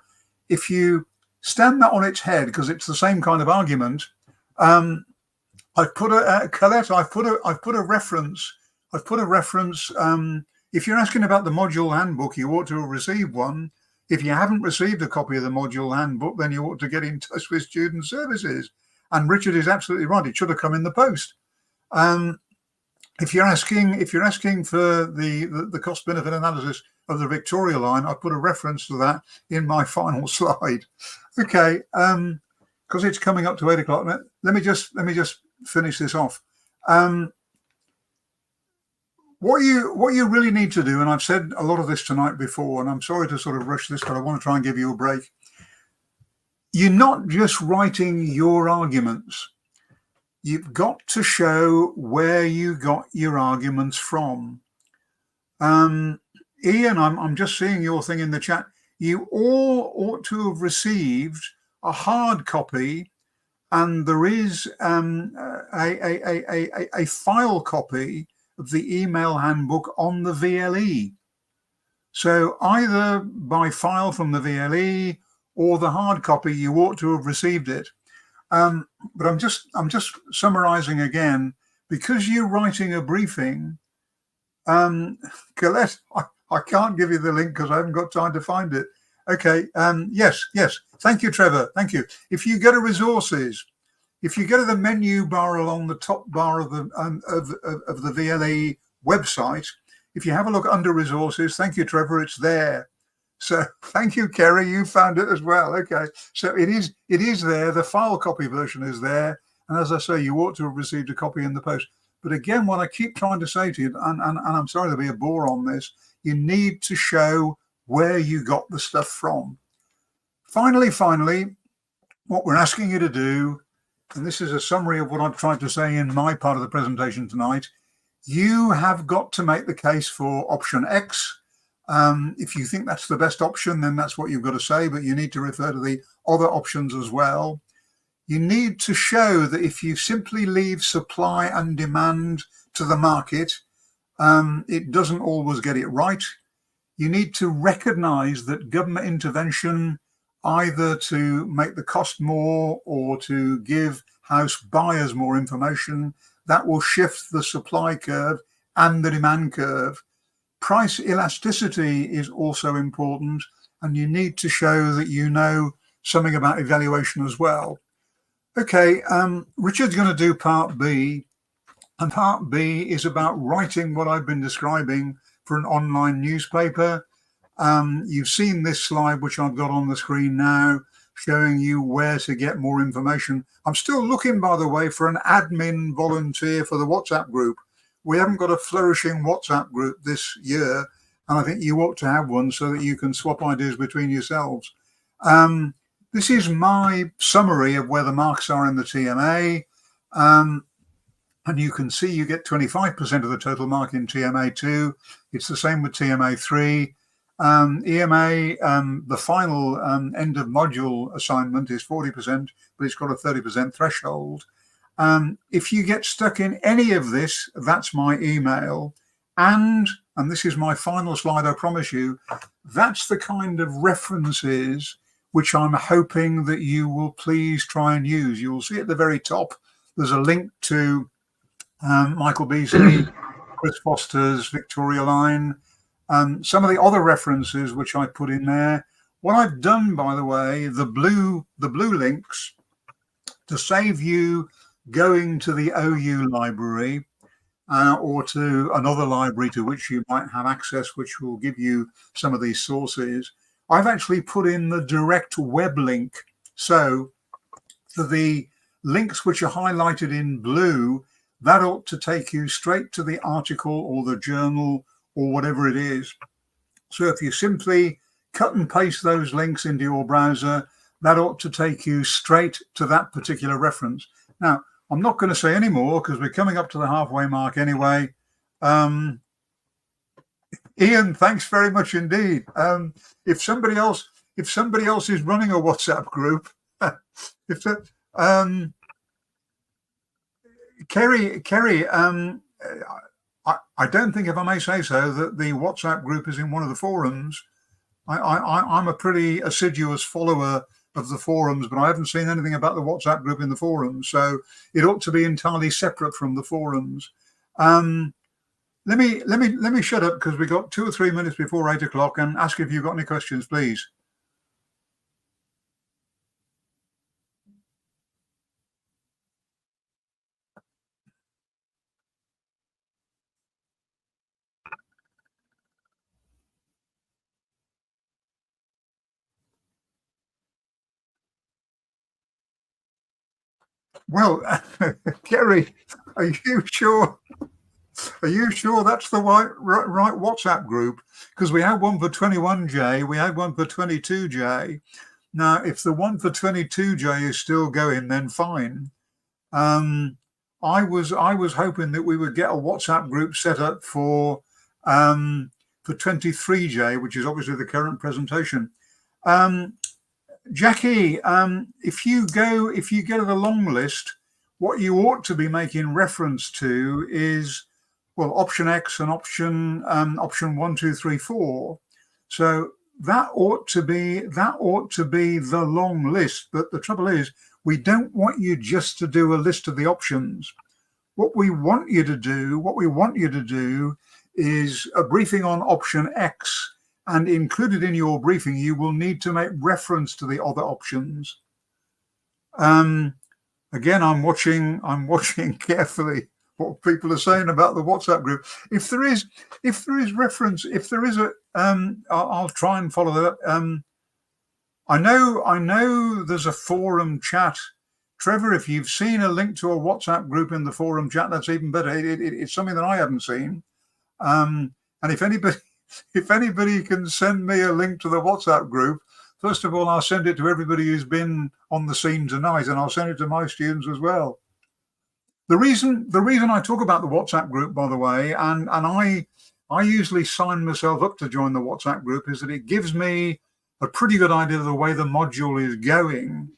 if you stand that on its head, because it's the same kind of argument, I've put Colette, I've put a reference. If you're asking about the module handbook, you ought to have received one. If you haven't received a copy of the module handbook, then you ought to get in touch with Student Services. And Richard is absolutely right. It should have come in the post. If you're asking for the cost benefit analysis of the Victoria Line, I put a reference to that in my final slide. Okay, because it's coming up to 8 o'clock. Let me just finish this off. What you really need to do, and I've said a lot of this tonight before, and I'm sorry to sort of rush this, but I want to try and give you a break. You're not just writing your arguments. You've got to show where you got your arguments from. Ian, I'm just seeing your thing in the chat. You all ought to have received a hard copy, and there is a file copy of the email handbook on the VLE. So either by file from the VLE or the hard copy, you ought to have received it. But I'm just summarizing again, because you're writing a briefing. Colette, I can't give you the link because I haven't got time to find it. Okay. Yes. Thank you, Trevor. Thank you. If you go to resources, if you go to the menu bar along the top bar of the VLE website, if you have a look under resources, thank you, Trevor, it's there. So thank you, Kerry, you found it as well. Okay, so it is there. The file copy version is there, and as I say, you ought to have received a copy in the post. But again, what I keep trying to say to you, and I'm sorry to be a bore on this, you need to show where you got the stuff from. Finally, what we're asking you to do, and this is a summary of what I've tried to say in my part of the presentation tonight, you have got to make the case for option X. If you think that's the best option, then that's what you've got to say, but you need to refer to the other options as well. You need to show that if you simply leave supply and demand to the market, it doesn't always get it right. You need to recognize that government intervention, either to make the cost more or to give house buyers more information, that will shift the supply curve and the demand curve. Price elasticity is also important, and you need to show that you know something about evaluation as well. Okay, Richard's going to do part B, and part B is about writing what I've been describing for an online newspaper. You've seen this slide, which I've got on the screen now, showing you where to get more information. I'm still looking, by the way, for an admin volunteer for the WhatsApp group. we haven't got a flourishing WhatsApp group this year, and I think you ought to have one so that you can swap ideas between yourselves. This is my summary of where the marks are in the TMA. And you can see you get 25% of the total mark in TMA02. It's the same with TMA3. EMA, the final end of module assignment is 40%, but it's got a 30% threshold. If you get stuck in any of this, that's my email. And this is my final slide, I promise you, that's the kind of references which I'm hoping that you will please try and use. You will see at the very top, there's a link to Michael Beasley, Chris Foster's Victoria Line, some of the other references which I put in there. What I've done, by the way, the blue links, to save you going to the OU library or to another library to which you might have access, which will give you some of these sources, I've actually put in the direct web link. So for the links which are highlighted in blue, that ought to take you straight to the article or the journal or whatever it is. So if you simply cut and paste those links into your browser, that ought to take you straight to that particular reference. Now, I'm not going to say any more because we're coming up to the halfway mark anyway. Ian, thanks very much indeed. If somebody else is running a WhatsApp group, Kerry, I don't think, if I may say so, that the WhatsApp group is in one of the forums. I'm a pretty assiduous follower of the forums, but I haven't seen anything about the WhatsApp group in the forums, so it ought to be entirely separate from the forums. Let me shut up because we got 2 or 3 minutes before 8 o'clock and ask if you've got any questions, please. Well, Kerry, are you sure? Are you sure that's the right WhatsApp group? Because we had one for 21J, we had one for 22J. Now, if the one for 22J is still going, then fine. I was hoping that we would get a WhatsApp group set up for 23J, which is obviously the current presentation. Jackie, if you go to the long list, what you ought to be making reference to is, well, option X and option 1, 2, 3, 4. So that ought to be the long list. But the trouble is, we don't want you just to do a list of the options. What we want you to do is a briefing on option X. And included in your briefing, you will need to make reference to the other options. Again, I'm watching carefully what people are saying about the WhatsApp group. If there is reference, if there is a, I'll try and follow that up. I know there's a forum chat. Trevor, if you've seen a link to a WhatsApp group in the forum chat, that's even better. It's something that I haven't seen. And if anybody can send me a link to the WhatsApp group, first of all, I'll send it to everybody who's been on the scene tonight, and I'll send it to my students as well. The reason I talk about the WhatsApp group, by the way, and I usually sign myself up to join the WhatsApp group, is that it gives me a pretty good idea of the way the module is going,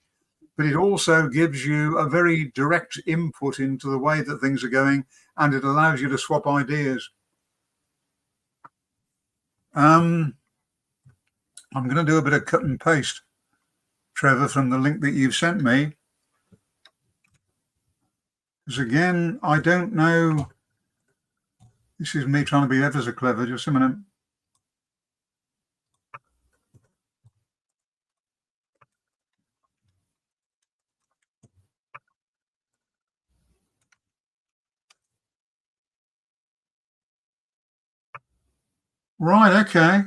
but it also gives you a very direct input into the way that things are going, and it allows you to swap ideas. I'm going to do a bit of cut and paste, Trevor, from the link that you've sent me. Because again, I don't know. This is me trying to be ever so clever. Just a minute. Right. Okay.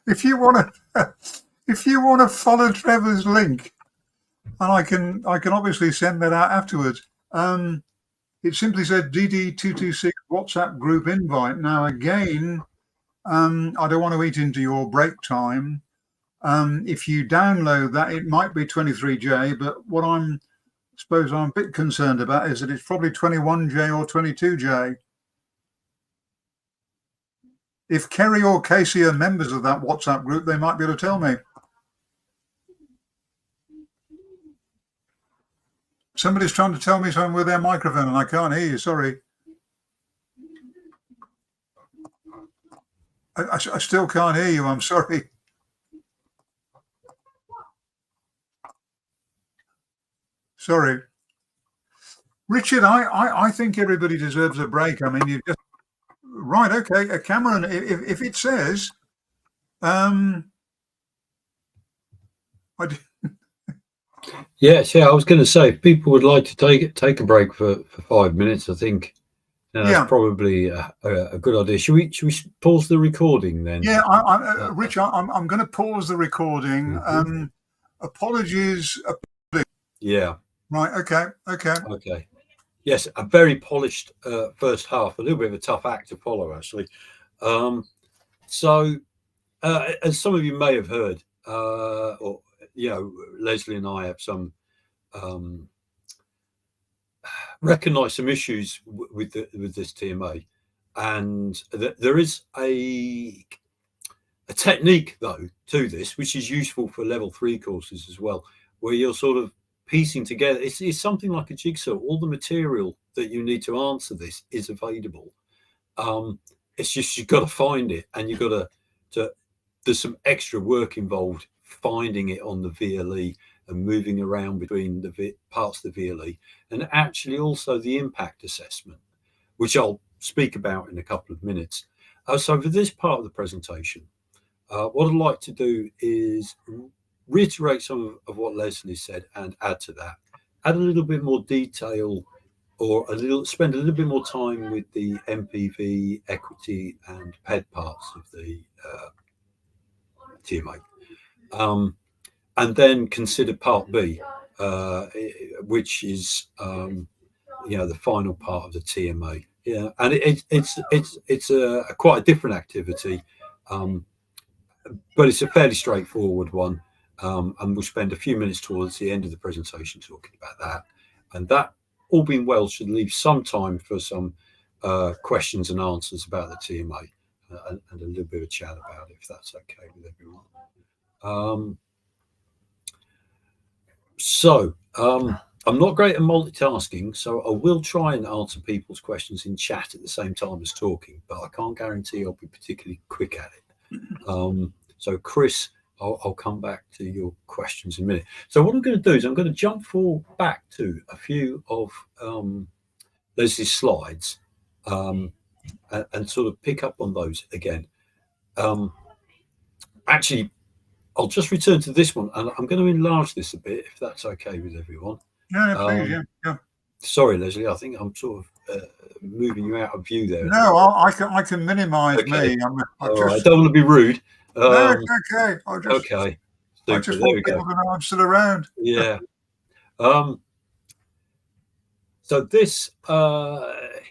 If you want to follow Trevor's link, and I can obviously send that out afterwards. it simply said DD226 WhatsApp group invite. Now, again, I don't want to eat into your break time. If you download that, it might be 23J, but what I'm a bit concerned about is that it's probably 21J or 22J. If Kerry or Casey are members of that WhatsApp group, they might be able to tell me. Somebody's trying to tell me something with their microphone and I can't hear you, sorry. I still can't hear you, I'm sorry. Sorry. Richard, I think everybody deserves a break. I mean, you just... Right, okay. Cameron, if it says... Yes, yeah, I was going to say, if people would like to take a break for 5 minutes, I think that's probably a good idea. Should we pause the recording then? Yeah, Rich, I'm going to pause the recording. Apologies. Yeah. Right. Okay. Yes, a very polished first half. A little bit of a tough act to follow, actually. So, as some of you may have heard, or Leslie and I have some recognise some issues with this TMA, and there is a technique though to this, which is useful for level 3 courses as well, where you're sort of piecing together. It's something like a jigsaw. All the material that you need to answer this is available. It's just you've got to find it, and you've got to there's some extra work involved finding it on the VLE and moving around between the parts of the VLE, and actually also the impact assessment, which I'll speak about in a couple of minutes. So for this part of the presentation, what I'd like to do is reiterate some of what Leslie said and add to that, add a little bit more detail, or spend a little bit more time with the MPV, equity and PED parts of the TMA. And then consider part B, which is the final part of the TMA. Yeah, and it's a quite a different activity, but it's a fairly straightforward one. And we'll spend a few minutes towards the end of the presentation talking about that. And that, all being well, should leave some time for some questions and answers about the TMA and a little bit of chat about it, if that's okay with everyone. I'm not great at multitasking, so I will try and answer people's questions in chat at the same time as talking, but I can't guarantee I'll be particularly quick at it. So Chris, I'll come back to your questions in a minute. So what I'm going to do is I'm going to jump back to a few of Leslie's slides and sort of pick up on those again. Actually, I'll just return to this one, and I'm going to enlarge this a bit, if that's okay with everyone. Yeah, please, yeah. Sorry, Leslie, I think I'm sort of moving you out of view there. No, I can minimise me. I don't want to be rude. No, it's okay. Okay. I just want people to know I'm still around. Yeah. So this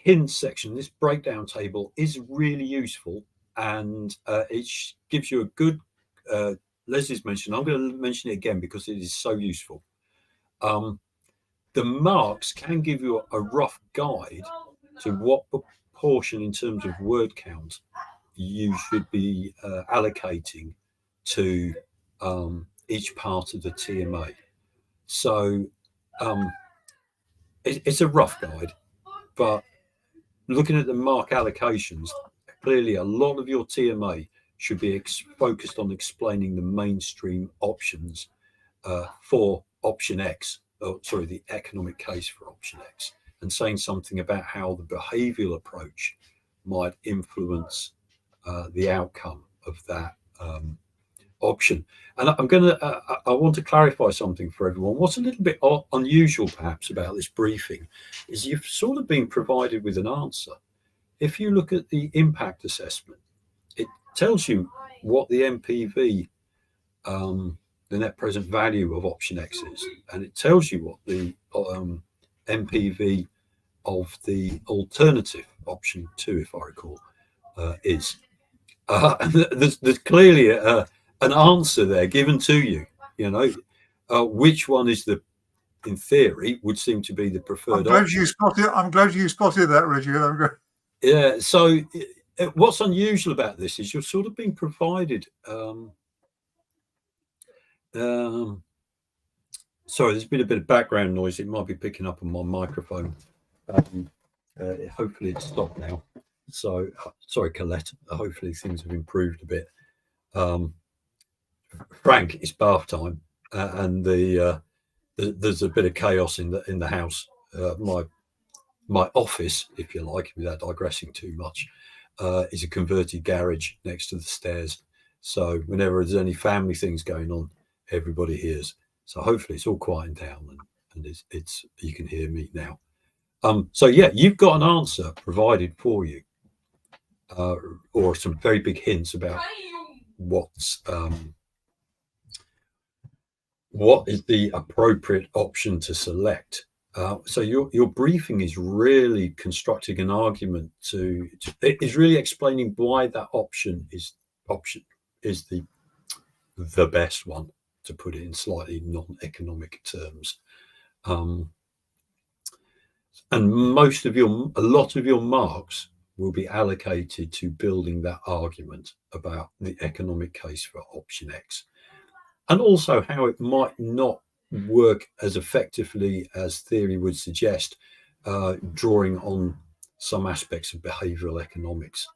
hints section, this breakdown table, is really useful, and it gives you a good. Leslie's mentioned. I'm going to mention it again because it is so useful. The marks can give you a rough guide to what proportion in terms of word count you should be allocating to each part of the TMA. So it's a rough guide, but looking at the mark allocations, clearly a lot of your TMA should be focused on explaining the mainstream options for option X, the economic case for option X, and saying something about how the behavioural approach might influence the outcome of that option. And I want to clarify something for everyone. What's a little bit unusual perhaps about this briefing is you've sort of been provided with an answer. If you look at the impact assessment, it tells you what the MPV, the net present value of option X is, and it tells you what the MPV of the alternative option 2, if I recall, is. There's clearly an answer there given to you. You know, which one is in theory, would seem to be the preferred option. I'm glad you spotted that, Richard. Yeah. So what's unusual about this is you're sort of being provided. Sorry, there's been a bit of background noise. It might be picking up on my microphone. Hopefully it's stopped now. So sorry, Colette. Hopefully things have improved a bit. Frank, it's bath time, and there's a bit of chaos in the house. My office, if you like, without digressing too much, is a converted garage next to the stairs. So whenever there's any family things going on, everybody hears. So hopefully it's all quieting down, and it's you can hear me now. So yeah, you've got an answer provided for you, or some very big hints about what is the appropriate option to select. So your briefing is really constructing an argument it is really explaining why that option is the best one, to put it in slightly non-economic terms. And a lot of your marks will be allocated to building that argument about the economic case for option X, and also how it might not work as effectively as theory would suggest, drawing on some aspects of behavioral economics.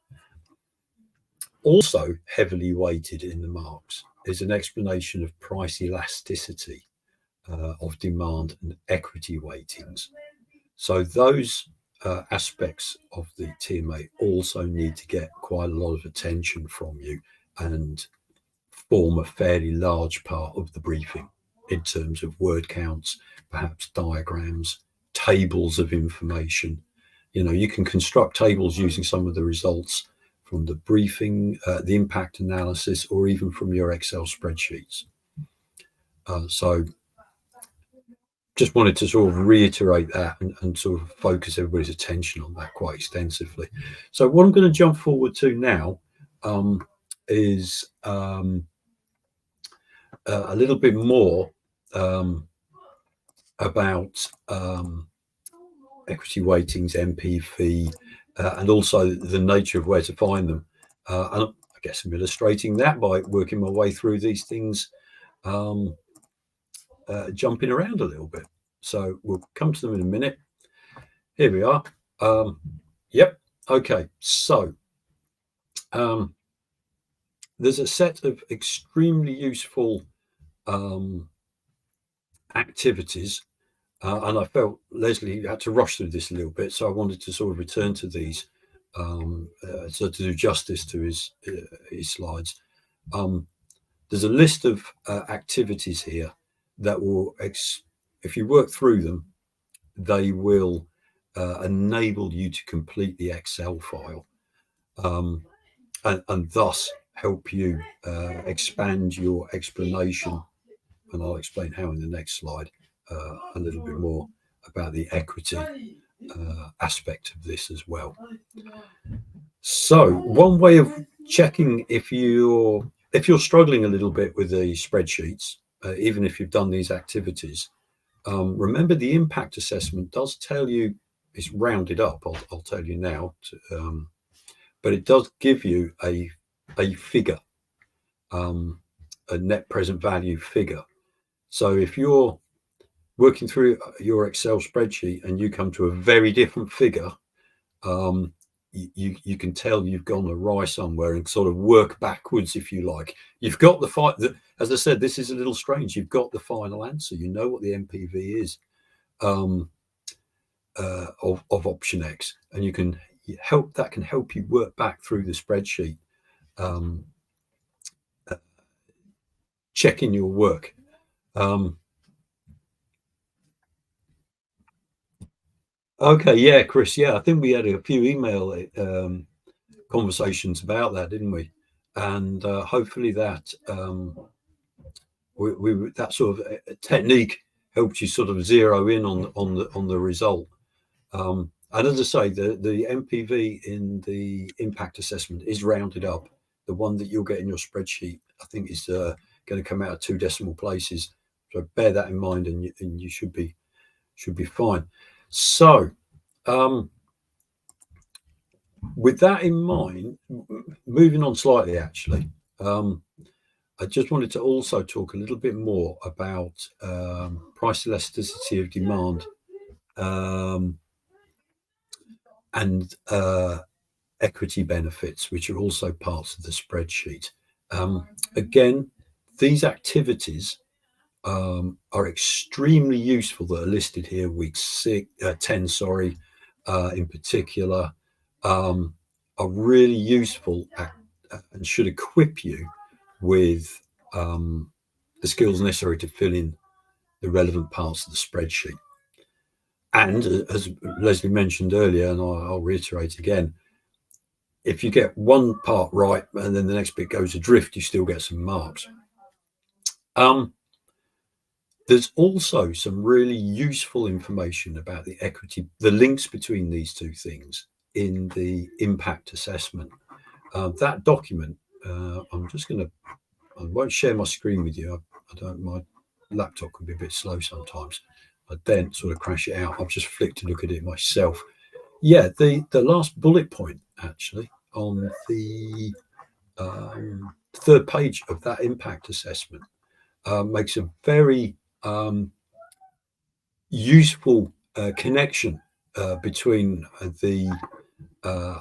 Also heavily weighted in the marks is an explanation of price elasticity of demand and equity weightings. So those aspects of the TMA also need to get quite a lot of attention from you and form a fairly large part of the briefing in terms of word counts, perhaps diagrams, tables of information. You know, you can construct tables using some of the results from the briefing, the impact analysis, or even from your Excel spreadsheets. So just wanted to sort of reiterate that and sort of focus everybody's attention on that quite extensively. So what I'm going to jump forward to now is a little bit more about equity weightings, MPV, and also the nature of where to find them. And I guess I'm illustrating that by working my way through these things, jumping around a little bit. So we'll come to them in a minute. Here we are. Yep. Okay. So there's a set of extremely useful activities, and I felt Leslie had to rush through this a little bit, so I wanted to sort of return to these so to do justice to his slides. There's a list of activities here that will, if you work through them, they will enable you to complete the Excel file, and thus help you expand your explanation. And I'll explain how in the next slide, a little bit more about the equity aspect of this as well. So one way of checking if you're struggling a little bit with the spreadsheets, even if you've done these activities, remember the impact assessment does tell you, it's rounded up, I'll tell you now, but it does give you a figure, a net present value figure. So if you're working through your Excel spreadsheet and you come to a very different figure, you can tell you've gone awry somewhere and sort of work backwards, if you like. You've got as I said, this is a little strange. You've got the final answer. You know what the MPV is of option X, and you can that can help you work back through the spreadsheet, checking your work. Okay, yeah, Chris, yeah, I think we had a few email conversations about that, didn't we? And hopefully that that sort of technique helped you sort of zero in on the result. And as I say, the MPV in the impact assessment is rounded up. The one that you'll get in your spreadsheet, I think, is going to come out of 2 decimal places. So bear that in mind, and you should be fine. So with that in mind, moving on slightly, actually, I just wanted to also talk a little bit more about price elasticity of demand and equity benefits, which are also parts of the spreadsheet. Again, these activities are extremely useful that are listed here, week 10, sorry, in particular, are really useful and should equip you with the skills necessary to fill in the relevant parts of the spreadsheet. And as Leslie mentioned earlier, and I'll reiterate again, if you get one part right and then the next bit goes adrift, you still get some marks. There's also some really useful information about the equity, the links between these two things in the impact assessment. That document, I'm just going to, I won't share my screen with you. My laptop can be a bit slow sometimes. I then sort of crash it out. I've just flicked to look at it myself. Yeah, the last bullet point actually on the 3rd page of that impact assessment makes a very useful connection between the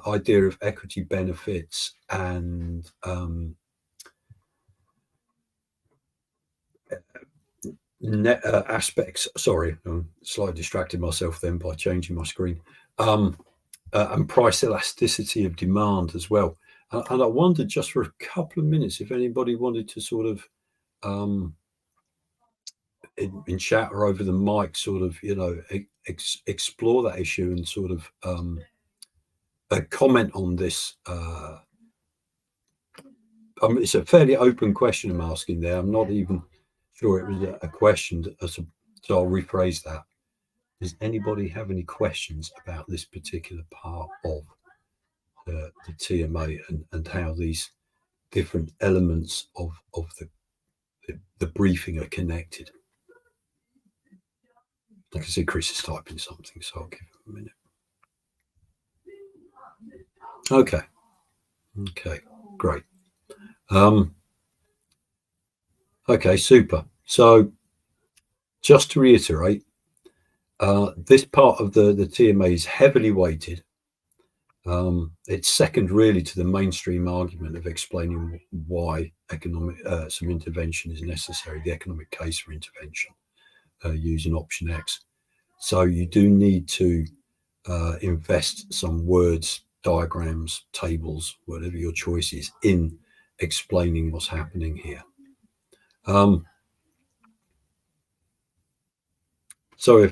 idea of equity benefits and aspects. Sorry, I'm slightly distracted myself then by changing my screen. And price elasticity of demand as well. And I wondered just for a couple of minutes if anybody wanted to sort of in chat or over the mic sort of, you know, explore that issue and sort of comment on this. It's a fairly open question I'm asking there. I'm not even sure it was a question, so I'll rephrase that. Does anybody have any questions about this particular part of the TMA and how these different elements of the briefing are connected? I can see Chris is typing something, so I'll give him a minute. Okay, great. Okay, super. So just to reiterate, this part of the TMA is heavily weighted. It's second really to the mainstream argument of explaining why some intervention is necessary, the economic case for intervention using option X. So you do need to invest some words, diagrams, tables, whatever your choice is, in explaining what's happening here. So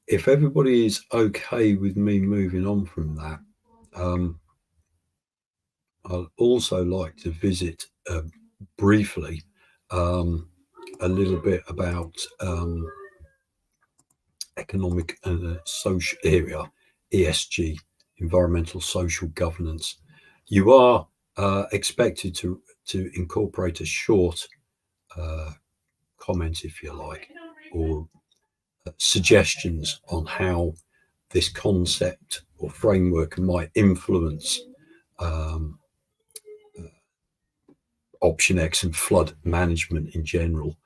if everybody is okay with me moving on from that, I'd also like to visit briefly a little bit about economic and social area, ESG, environmental social governance. You are expected to incorporate a short comment, if you like, or suggestions on how this concept or framework might influence option X and flood management in general.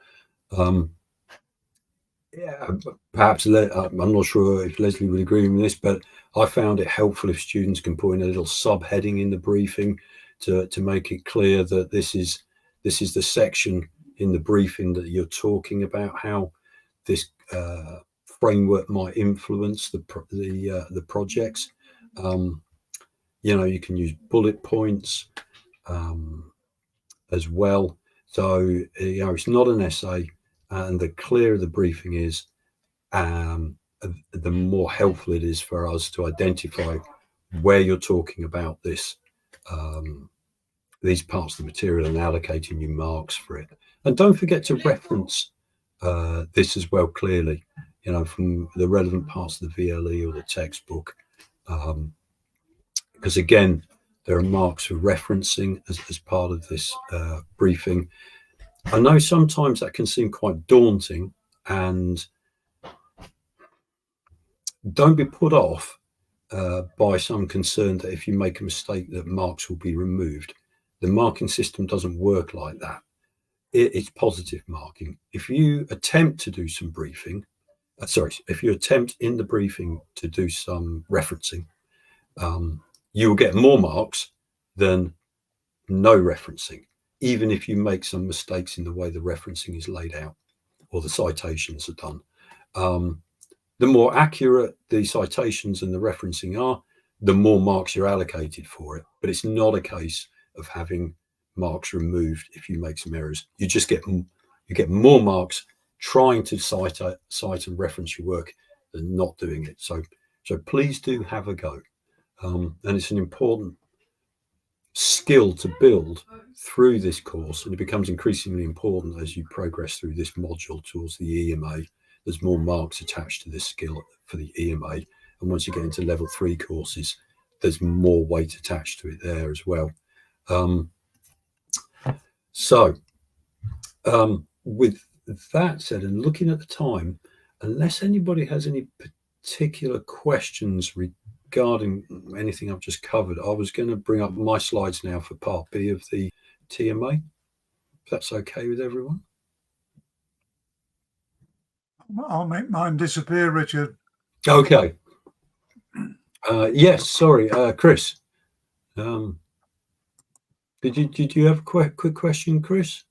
Yeah, perhaps I'm not sure if Leslie would agree with this, but I found it helpful if students can put in a little subheading in the briefing to make it clear that this is the section in the briefing that you're talking about, how this framework might influence the projects. You know, you can use bullet points as well. So you know, it's not an essay. And the clearer the briefing is, the more helpful it is for us to identify where you're talking about this, these parts of the material, and allocating you marks for it. And don't forget to reference this as well clearly, you know, from the relevant parts of the VLE or the textbook, because again, there are marks for referencing as part of this briefing. I know sometimes that can seem quite daunting, and don't be put off by some concern that if you make a mistake that marks will be removed. The marking system doesn't work like that. It's positive marking. If you attempt to do some briefing, if you attempt in the briefing to do some referencing, you will get more marks than no referencing, even if you make some mistakes in the way the referencing is laid out or the citations are done. The more accurate the citations and the referencing are, the more marks you're allocated for it. But it's not a case of having marks removed if you make some errors. You just get more marks trying to cite and reference your work than not doing it. So please do have a go. And it's an important skill to build through this course, and it becomes increasingly important as you progress through this module towards the EMA. There's more marks attached to this skill for the EMA, and once you get into level 3 courses, there's more weight attached to it there as well. With that said, and looking at the time, unless anybody has any particular questions regarding anything I've just covered, I was going to bring up my slides now for part B of the TMA, if that's okay with everyone. I'll make mine disappear, Richard. Okay. Yes, sorry, Chris. Did you have a quick question, Chris?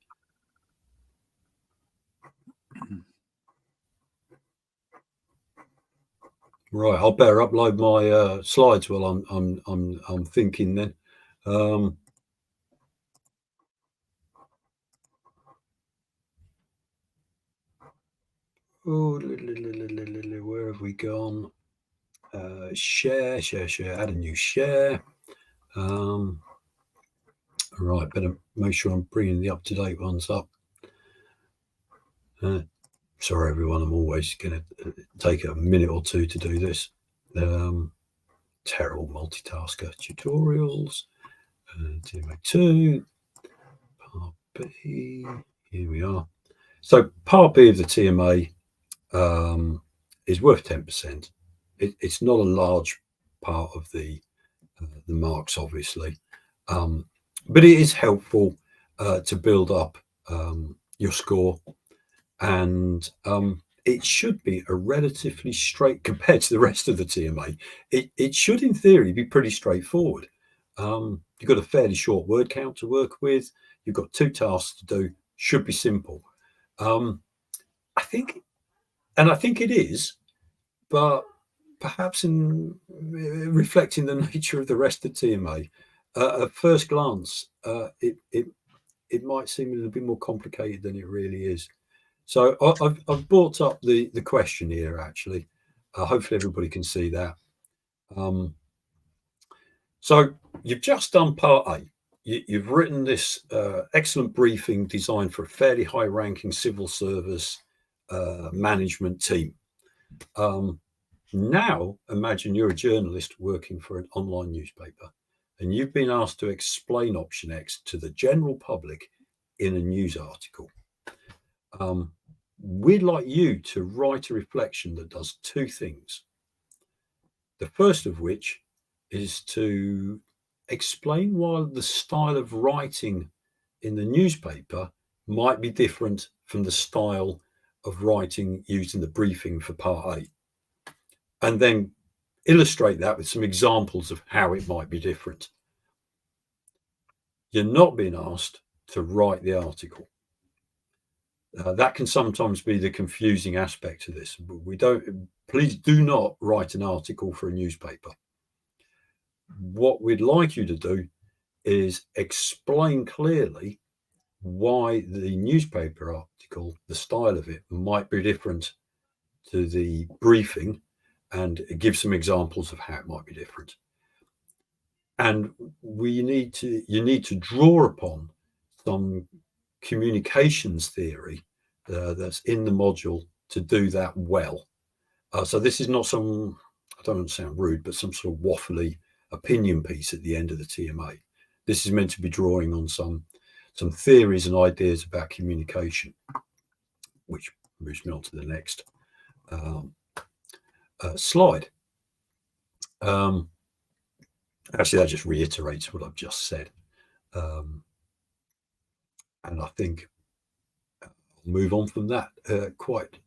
Right, I'll better upload my slides while I'm thinking then. Where have we gone? Share, add a new share. Right, better make sure I'm bringing the up-to-date ones up. Sorry, everyone, I'm always going to take a minute or two to do this. Terrible multitasker. Tutorials, TMA02, part B, here we are. So part B of the TMA is worth 10%. It's not a large part of the marks, obviously, but it is helpful to build up your score, and it should be a relatively straight, compared to the rest of the TMA, it should in theory be pretty straightforward. You've got a fairly short word count to work with, you've got 2 tasks to do, should be simple. I think it is, but perhaps in reflecting the nature of the rest of the TMA, at first glance, it might seem a little bit more complicated than it really is. So I've brought up the question here, actually. Hopefully everybody can see that. So you've just done part A. You've written this excellent briefing designed for a fairly high-ranking civil service management team. Now, imagine you're a journalist working for an online newspaper, and you've been asked to explain Option X to the general public in a news article. We'd like you to write a reflection that does 2 things. The first of which is to explain why the style of writing in the newspaper might be different from the style of writing used in the briefing for part A, and then illustrate that with some examples of how it might be different. You're not being asked to write the article. That can sometimes be the confusing aspect of this. Please do not write an article for a newspaper. What we'd like you to do is explain clearly why the newspaper article, the style of it, might be different to the briefing, and give some examples of how it might be different. And you need to draw upon some communications theory that's in the module to do that well. So this is not some I don't want to sound rude, but some sort of waffly opinion piece at the end of the TMA. This is meant to be drawing on some theories and ideas about communication, which moves me on to the next slide. Actually, that just reiterates what I've just said. And I think I'll move on from that quite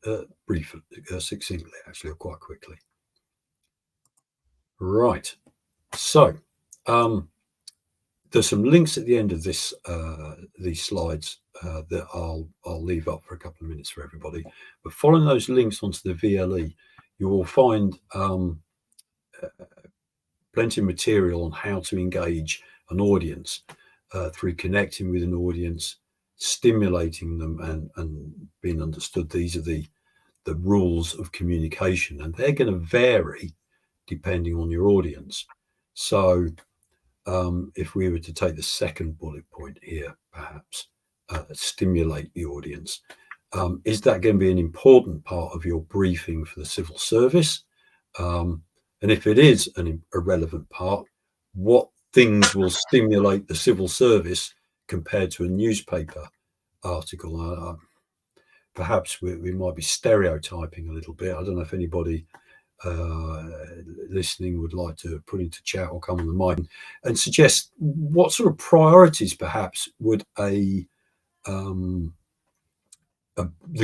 briefly, succinctly, actually, or quite quickly. Right. So there's some links at the end of this these slides that I'll leave up for a couple of minutes for everybody. But following those links onto the VLE, you will find plenty of material on how to engage an audience through connecting with an audience, stimulating them, and being understood. These are the rules of communication, and they're going to vary depending on your audience. So if we were to take the second bullet point here, perhaps stimulate the audience, is that going to be an important part of your briefing for the civil service? And if it is a relevant part, what things will stimulate the civil service compared to a newspaper article? Perhaps we might be stereotyping a little bit. I don't know if anybody listening would like to put into chat or come on the mic and suggest what sort of priorities perhaps would the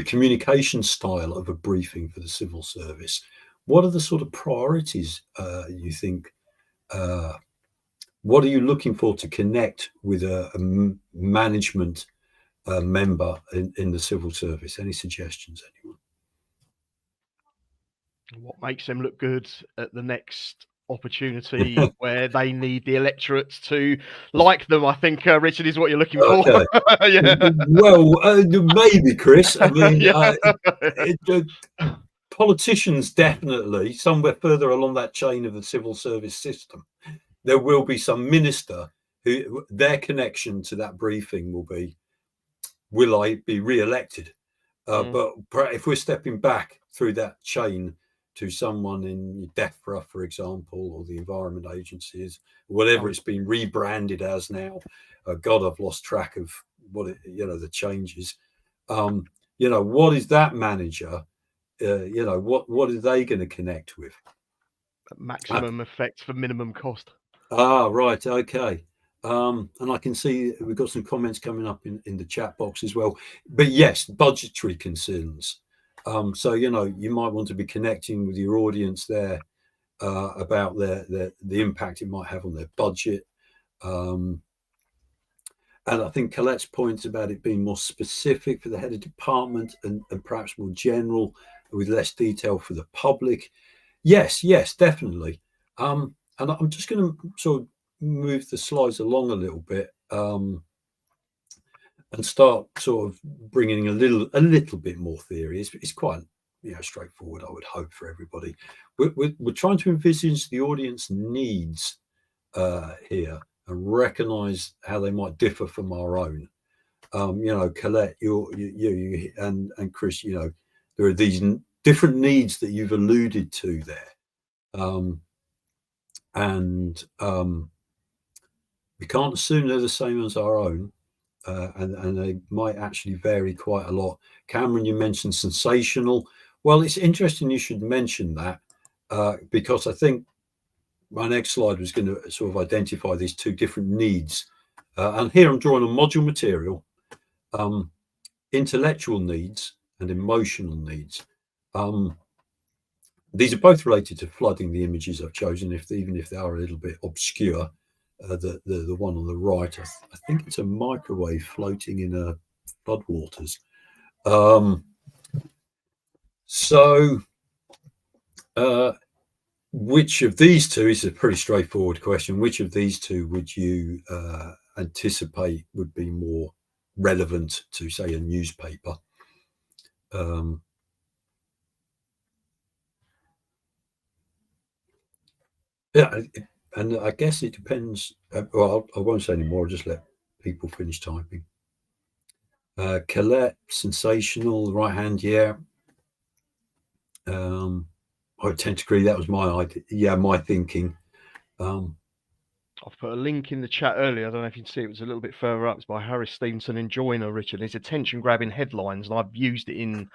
communication style of a briefing for the civil service. What are the sort of priorities you think? What are you looking for to connect with a management member in the civil service? Any suggestions, anyone? What makes them look good at the next opportunity where they need the electorate to like them? I think, Richard, is what you're looking for. Yeah. Well, maybe, Chris. I mean, politicians definitely, somewhere further along that chain of the civil service system, there will be some minister who their connection to that briefing will be, will I be re-elected? But if we're stepping back through that chain to someone in DEFRA, for example, or the Environment Agencies, whatever it's been rebranded as now. God, I've lost track of what the changes. What is that manager? What are they going to connect with? Maximum effect for minimum cost. Right, okay. And I can see we've got some comments coming up in the chat box as well. But yes, budgetary concerns. So you might want to be connecting with your audience there about the impact it might have on their budget. And I think Colette's points about it being more specific for the head of department and perhaps more general with less detail for the public. Yes, definitely. And I'm just going to sort of move the slides along a little bit and start sort of bringing a little bit more theory. It's quite straightforward, I would hope, for everybody. We're trying to envisage the audience needs here and recognize how they might differ from our own. Colette, you and Chris, there are these different needs that you've alluded to there. And we can't assume they're the same as our own, and they might actually vary quite a lot. Cameron, you mentioned sensational. Well, it's interesting you should mention that because I think my next slide was going to sort of identify these two different needs. And here I'm drawing on module material, intellectual needs and emotional needs. These are both related to flooding, the images I've chosen, even if they are a little bit obscure. The one on the right, I think it's a microwave floating in floodwaters. Which of these two is a pretty straightforward question. Which of these two would you anticipate would be more relevant to, say, a newspaper? Yeah, and I guess it depends. Well, I won't say any more. I'll just let people finish typing. Colette, sensational, right hand, yeah. I tend to agree. That was my idea. Yeah, my thinking. I've put a link in the chat earlier. I don't know if you can see it. It was a little bit further up. It's by Harris Stevenson and Joyner, Richard. It's attention-grabbing headlines, and I've used it in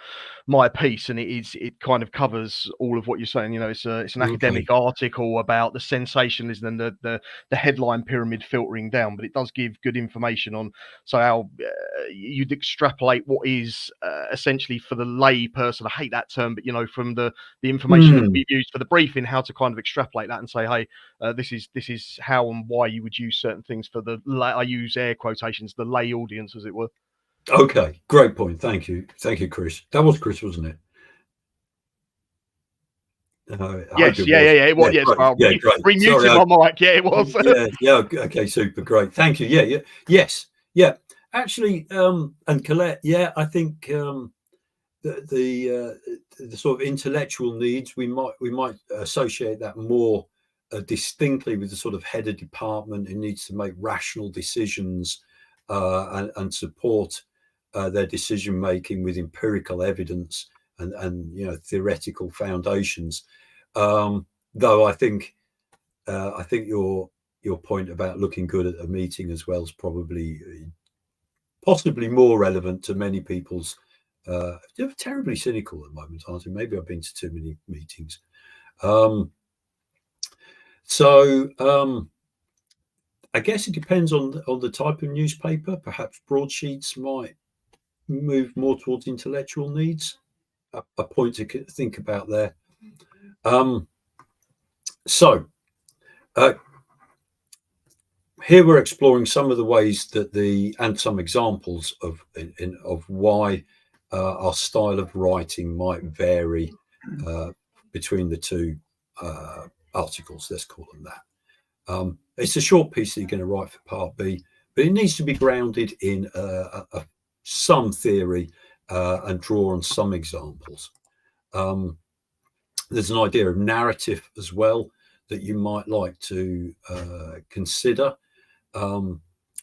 my piece, and it kind of covers all of what you're saying. You know, it's an academic article about the sensationalism and the headline pyramid filtering down, but it does give good information on how you'd extrapolate what is essentially for the lay person. I hate that term, but you know, from the information that we've used for the briefing, how to kind of extrapolate that and say, hey, this is how and why you would use certain things for the I use air quotations, the lay audience, as it were. Okay, great point. Thank you, Chris. That was Chris, wasn't it? Yes, yeah. It was. Yes, great. Remuted my mic. Yeah, it was. yeah. Okay, super, great. Thank you. Yes. Actually, and Colette, I think the sort of intellectual needs, we might associate that more distinctly with the sort of head of department who needs to make rational decisions and support their decision making with empirical evidence and you know, theoretical foundations. Though I think your point about looking good at a meeting as well is possibly more relevant to many people's. They're terribly cynical at the moment, aren't they? Maybe I've been to too many meetings. I guess it depends on the type of newspaper. Perhaps broadsheets might move more towards intellectual needs. A point to think about there. Here we're exploring some of the ways that and some examples of why our style of writing might vary between the two articles. Let's call them that. It's a short piece that you're going to write for part B, but it needs to be grounded in some theory and draw on some examples. There's an idea of narrative as well that you might like to consider.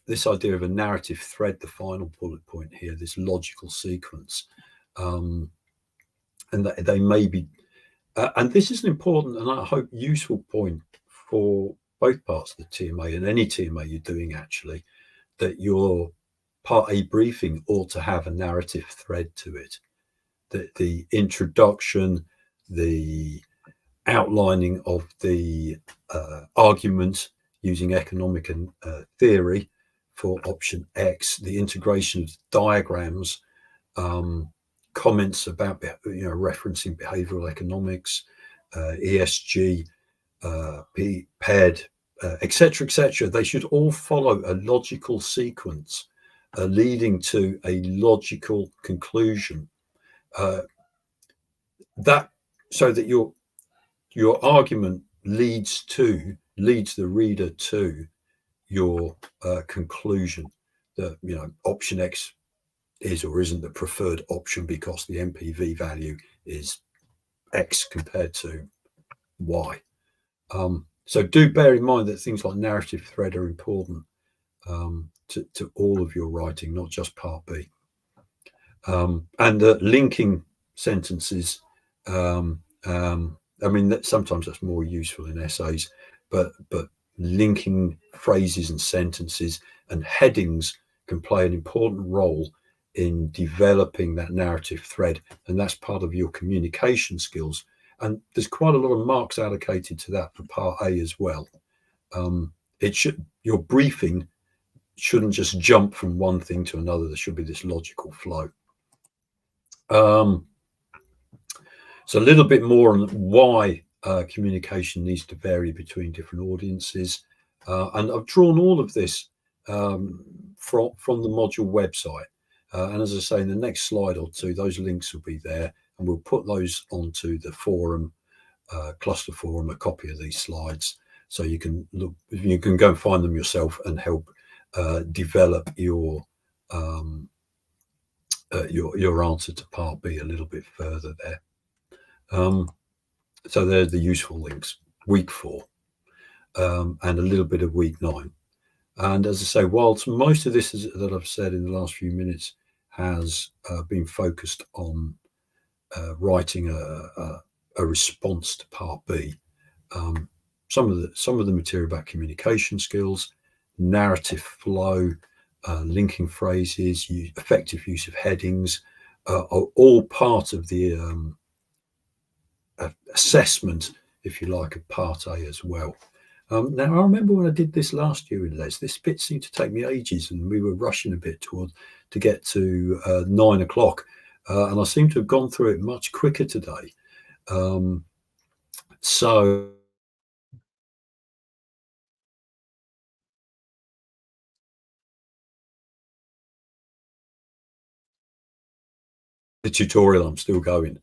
This idea of a narrative thread, the final bullet point here, this logical sequence, and that they may be, and this is an important and I hope useful point for both parts of the TMA and any TMA you're doing, actually, that your part A briefing ought to have a narrative thread to it. That the introduction, the outlining of the argument using economic and theory for option X, the integration of diagrams, comments about referencing behavioral economics, ESG, PED, etc. They should all follow a logical sequence leading to a logical conclusion. That so that your argument leads the reader to your conclusion that option X is or isn't the preferred option because the NPV value is X compared to Y. So do bear in mind that things like narrative thread are important to all of your writing, not just part B. And linking sentences, I mean, sometimes that's more useful in essays, but linking phrases and sentences and headings can play an important role in developing that narrative thread, and that's part of your communication skills. And there's quite a lot of marks allocated to that for part A as well. Your briefing shouldn't just jump from one thing to another. There should be this logical flow. So a little bit more on why communication needs to vary between different audiences. And I've drawn all of this from the module website. And as I say, in the next slide or two, those links will be there. And we'll put those onto the forum, cluster forum, a copy of these slides. So you can go and find them yourself and help develop your answer to part B a little bit further there. So there's the useful links, week 4, and a little bit of week 9. And as I say, whilst most of this that I've said in the last few minutes has been focused on writing a response to Part B. Some of the material about communication skills, narrative flow, linking phrases, effective use of headings, are all part of the assessment, if you like, of Part A as well. Now, I remember when I did this last year with Les, this bit seemed to take me ages, and we were rushing a bit to get to 9 o'clock, and I seem to have gone through it much quicker today. So the tutorial, I'm still going.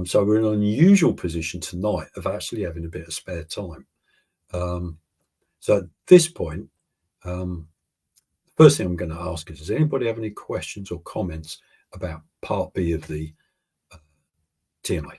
So we're in an unusual position tonight of actually having a bit of spare time. So at this point, first thing I'm going to ask is, does anybody have any questions or comments about Part B of the TMA?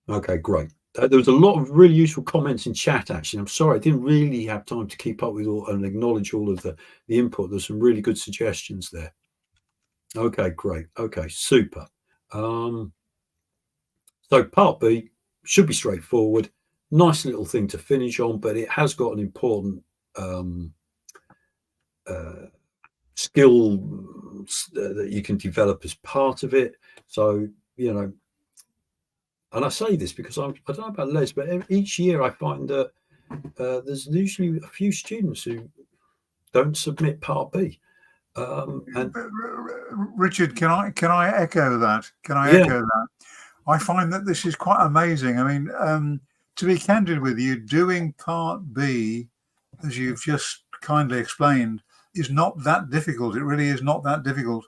Okay, great. There was a lot of really useful comments in chat, actually. I'm sorry, I didn't really have time to keep up with all and acknowledge all of the input. There's some really good suggestions there. Okay, great. Okay, super. So Part B should be straightforward. Nice little thing to finish on, but it has got an important skill that you can develop as part of it. So, you know, and I say this because I don't know about Les, but each year I find that there's usually a few students who don't submit Part B. And Richard, can I echo that? Can I echo that? I find that this is quite amazing. I mean, to be candid with you, doing Part B, as you've just kindly explained, is not that difficult. It really is not that difficult.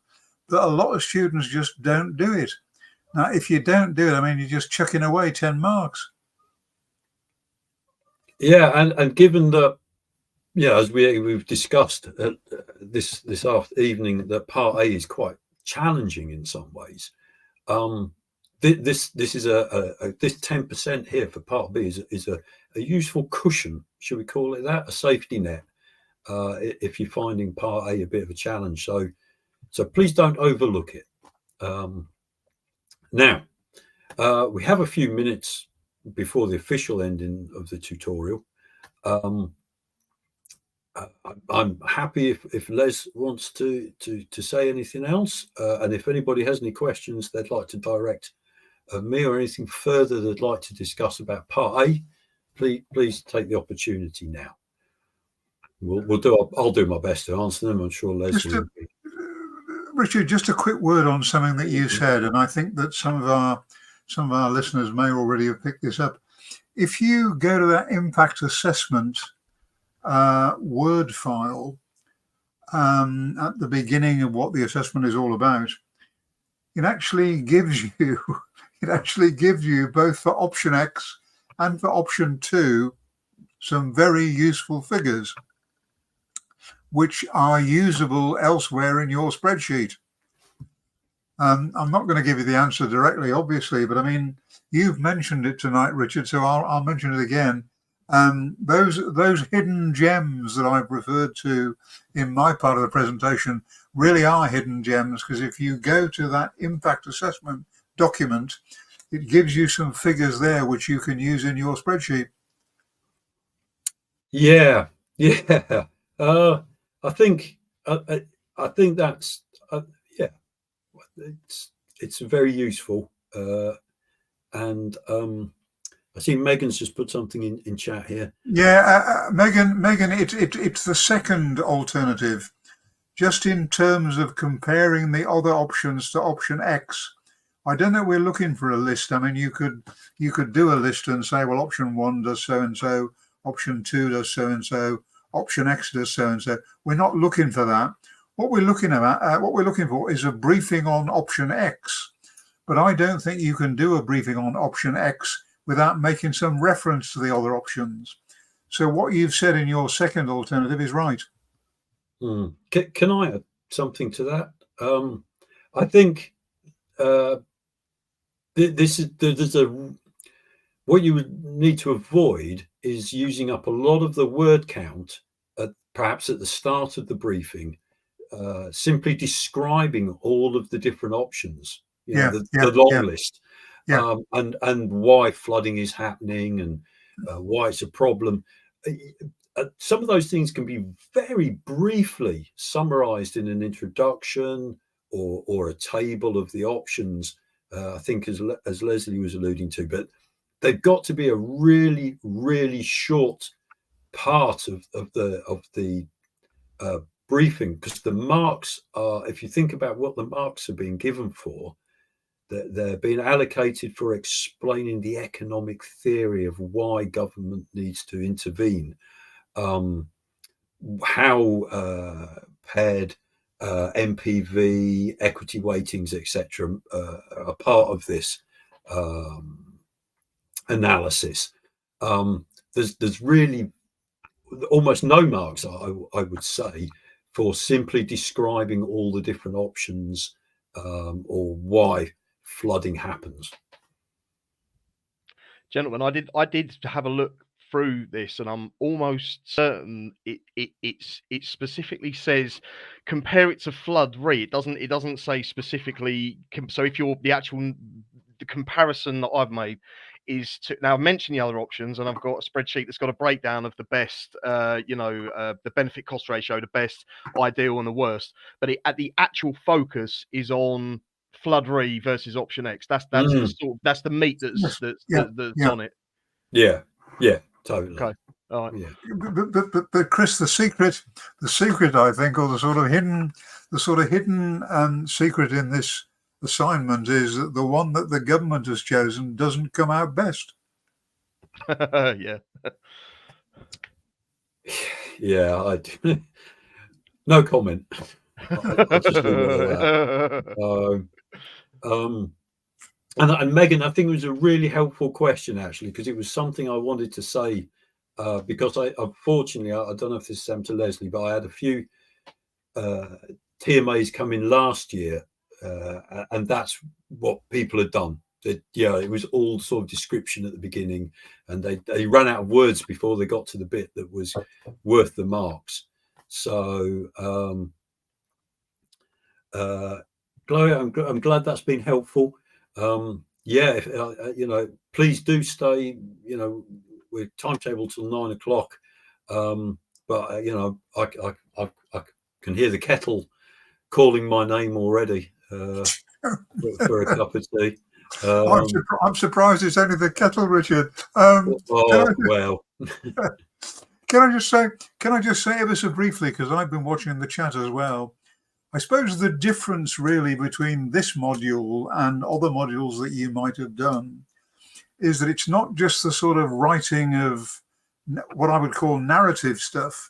But a lot of students just don't do it. Now, if you don't do it, I mean, you're just chucking away 10 marks. Yeah, and given that, yeah, as we've discussed this evening, that Part A is quite challenging in some ways. This is this 10% here for Part B is a useful cushion, should we call it that, a safety net, if you're finding Part A a bit of a challenge. So please don't overlook it. Now, we have a few minutes before the official ending of the tutorial. I'm happy if Les wants to say anything else, and if anybody has any questions they'd like to direct me or anything further they'd like to discuss about Part A, please take the opportunity now. I'll do my best to answer them. I'm sure Les will. Richard, just a quick word on something that you said, and I think that some of our listeners may already have picked this up. If you go to that impact assessment Word file at the beginning of what the assessment is all about, it actually gives you both for option X and for option 2 some very useful figures which are usable elsewhere in your spreadsheet. I'm not going to give you the answer directly, obviously, but I mean, you've mentioned it tonight, Richard, so I'll mention it again. Those hidden gems that I've referred to in my part of the presentation really are hidden gems, because if you go to that impact assessment document, it gives you some figures there which you can use in your spreadsheet. Yeah. I think that's yeah, it's very useful, and I see Megan's just put something in chat here. Yeah, Megan, it's the second alternative. Just in terms of comparing the other options to option X, I don't know. We're looking for a list. I mean, you could do a list and say, well, option 1 does so and so, option 2 does so and so, option X does so and so. We're not looking for that. What we're looking for is a briefing on option X. But I don't think you can do a briefing on option X without making some reference to the other options. So what you've said in your second alternative is right. Can I add something to that? I think there's what you would need to avoid is using up a lot of the word count, perhaps at the start of the briefing, simply describing all of the different options, the long list, and why flooding is happening and why it's a problem. Some of those things can be very briefly summarized in an introduction or a table of the options, I think, as Leslie was alluding to, but they've got to be a really, really short part of the briefing, because the marks are, if you think about what the marks are being given for, they're being allocated for explaining the economic theory of why government needs to intervene, how paired MPV, equity weightings, etc., are part of this analysis. There's really almost no marks, I would say, for simply describing all the different options or why flooding happens. Gentlemen, I did have a look through this, and I'm almost certain it specifically says compare it to flood re. It doesn't say specifically. So if you're the comparison that I've made is to, now I've mentioned the other options, and I've got a spreadsheet that's got a breakdown of the best, the benefit cost ratio, the best, ideal, and the worst. But at the actual focus is on flood re versus option X. That's the sort, that's the meat that's on it. Yeah, totally. Okay. All right. Yeah. But Chris, the secret, I think, or the sort of hidden secret in this assignment is that the one that the government has chosen doesn't come out best. Yeah. Yeah, no comment. I'll just leave it at that. And Megan, I think it was a really helpful question, actually, because it was something I wanted to say, because unfortunately, I don't know if this is Sam to Leslie, but I had a few TMAs come in last year, and that's what people had done. It was all sort of description at the beginning, and they ran out of words before they got to the bit that was worth the marks. So, Gloria, I'm glad that's been helpful. Please do stay. We're timetable till 9 o'clock, but I can hear the kettle calling my name already for a cup of tea. I'm surprised it's only the kettle, Richard. Well. Can I just say ever so briefly, because I've been watching the chat as well. I suppose the difference really between this module and other modules that you might have done is that it's not just the sort of writing of what I would call narrative stuff.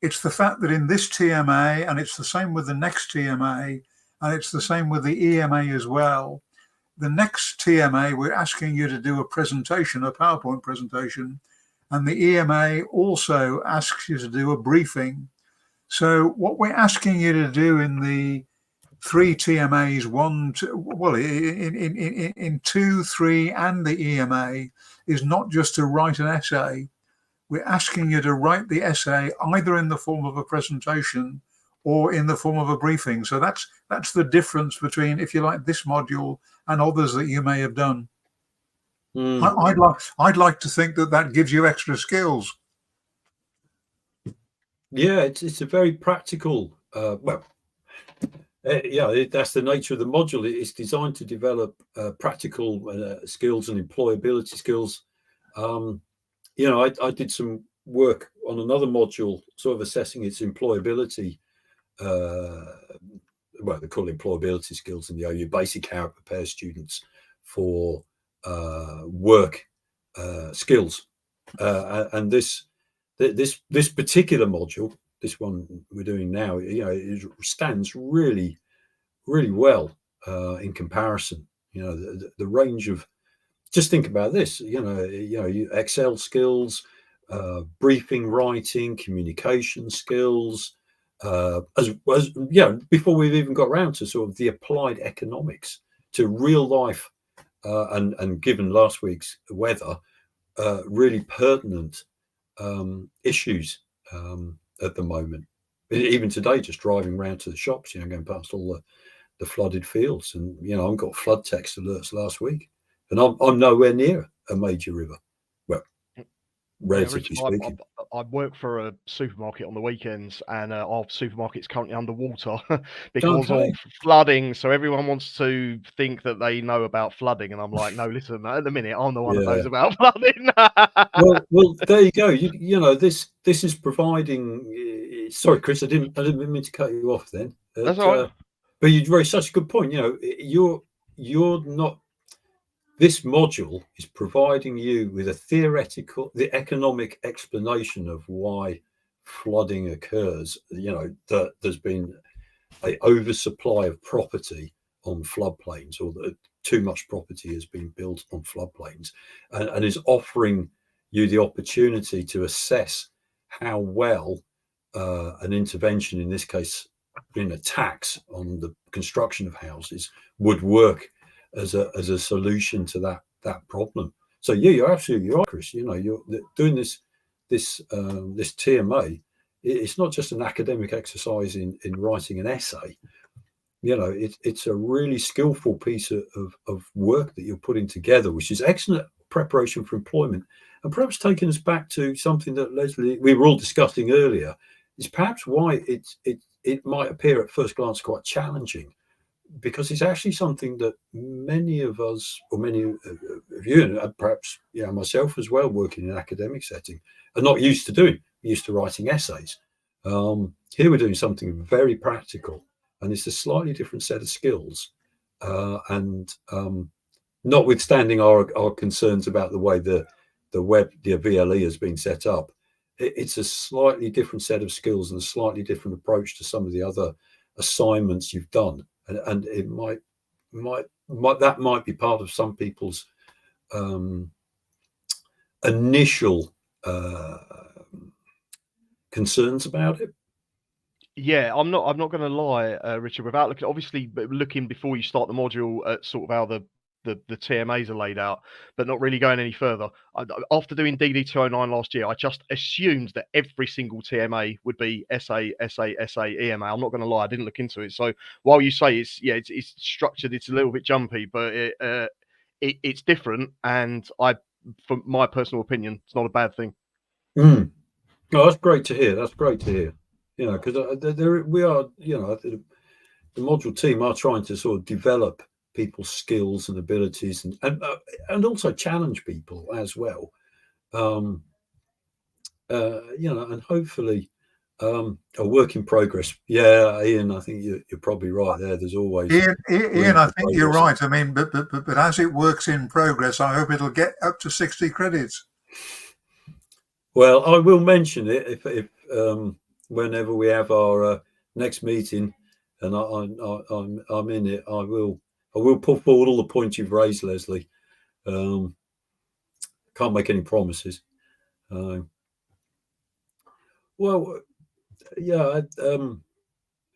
It's the fact that in this TMA, and it's the same with the next TMA, and it's the same with the EMA as well. The next TMA, we're asking you to do a presentation, a PowerPoint presentation, and the EMA also asks you to do a briefing. So what we're asking you to do in the 3 TMAs, in 2, 3, and the EMA is not just to write an essay. We're asking you to write the essay either in the form of a presentation or in the form of a briefing. So that's the difference between, if you like, this module and others that you may have done. I'd like to think that gives you extra skills. Yeah, it's a very practical. That's the nature of the module. It's designed to develop practical skills and employability skills. I did some work on another module, sort of assessing its employability. They call it employability skills in the OU, basic how it prepares students for work skills. And this particular module, this one we're doing now, it stands really, really well in comparison. The range of, just think about this. Excel skills, briefing, writing, communication skills, as before we've even got around to sort of the applied economics to real life and given last week's weather, really pertinent issues at the moment. Even today, just driving around to the shops, going past all the flooded fields, and I've got flood text alerts last week, and I'm nowhere near a major river. Well, relatively speaking. I work for a supermarket on the weekends, and our supermarket's currently underwater because of flooding. So everyone wants to think that they know about flooding, and I'm like, no, listen, at the minute, I'm the one that knows about flooding. well, there you go. This is providing. Sorry, Chris, I didn't mean to cut you off then. That's all right. But you raised such a good point. You're not. This module is providing you with the economic explanation of why flooding occurs. That there's been an oversupply of property on floodplains, or that too much property has been built on floodplains, and is offering you the opportunity to assess how well an intervention, in this case, being a tax on the construction of houses, would work as a solution to that problem. So you're absolutely right, Chris. You're doing this TMA. It's not just an academic exercise in writing an essay. It's a really skillful piece of work that you're putting together, which is excellent preparation for employment, and perhaps taking us back to something that Leslie, we were all discussing earlier, is perhaps why it might appear at first glance quite challenging, because it's actually something that many of us, or many of you, and perhaps myself as well, working in an academic setting, are not used to doing. We're used to writing essays. Here we're doing something very practical, and it's a slightly different set of skills. And notwithstanding our concerns about the way the VLE has been set up, it's a slightly different set of skills and a slightly different approach to some of the other assignments you've done. And it might be part of some people's initial concerns about it. Yeah, I'm not going to lie, Richard. Without looking before you start the module at sort of how the TMAs are laid out, but not really going any further. After doing DD209 last year, I just assumed that every single TMA would be SA, EMA. I'm not going to lie, I didn't look into it. So while you say it's structured, it's a little bit jumpy, but it's different, and from my personal opinion, it's not a bad thing. No, that's great to hear. Because we are, the module team are trying to sort of develop people's skills and abilities, and also challenge people as well. And hopefully a work in progress. Yeah, Ian, I think you're probably right there. There's always Ian, I think you're right. I mean, but as it works in progress, I hope it'll get up to 60 credits. Well, I will mention it if whenever we have our next meeting, and I'm in it, I will put forward all the points you've raised, Leslie. Can't make any promises. Well, yeah.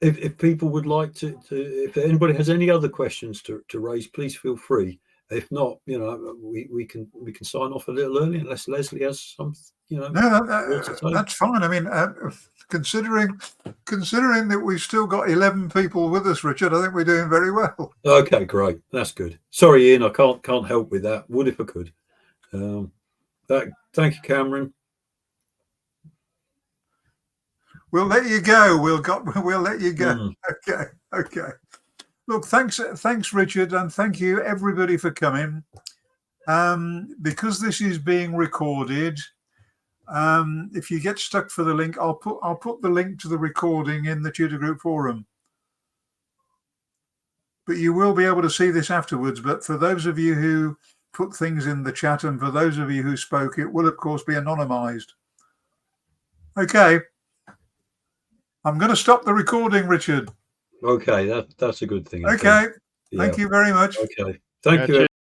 If people would like to, if anybody has any other questions to raise, please feel free. If not, we can sign off a little early unless Leslie has some. No, that's fine. I mean, considering that we've still got 11 people with us, Richard, I think we're doing very well. Okay, great. That's good. Sorry, Ian, I can't help with that. Would if I could. Thank you, Cameron. We'll let you go. We'll let you go. Okay. Look, thanks, Richard, and thank you everybody for coming. Because this is being recorded, if you get stuck for the link, I'll put the link to the recording in the Tutor Group forum. But you will be able to see this afterwards. But for those of you who put things in the chat, and for those of you who spoke, it will of course be anonymized. Okay. I'm going to stop the recording, Richard. Okay, that's a good thing. Okay. Thank you very much. Okay. Thank you.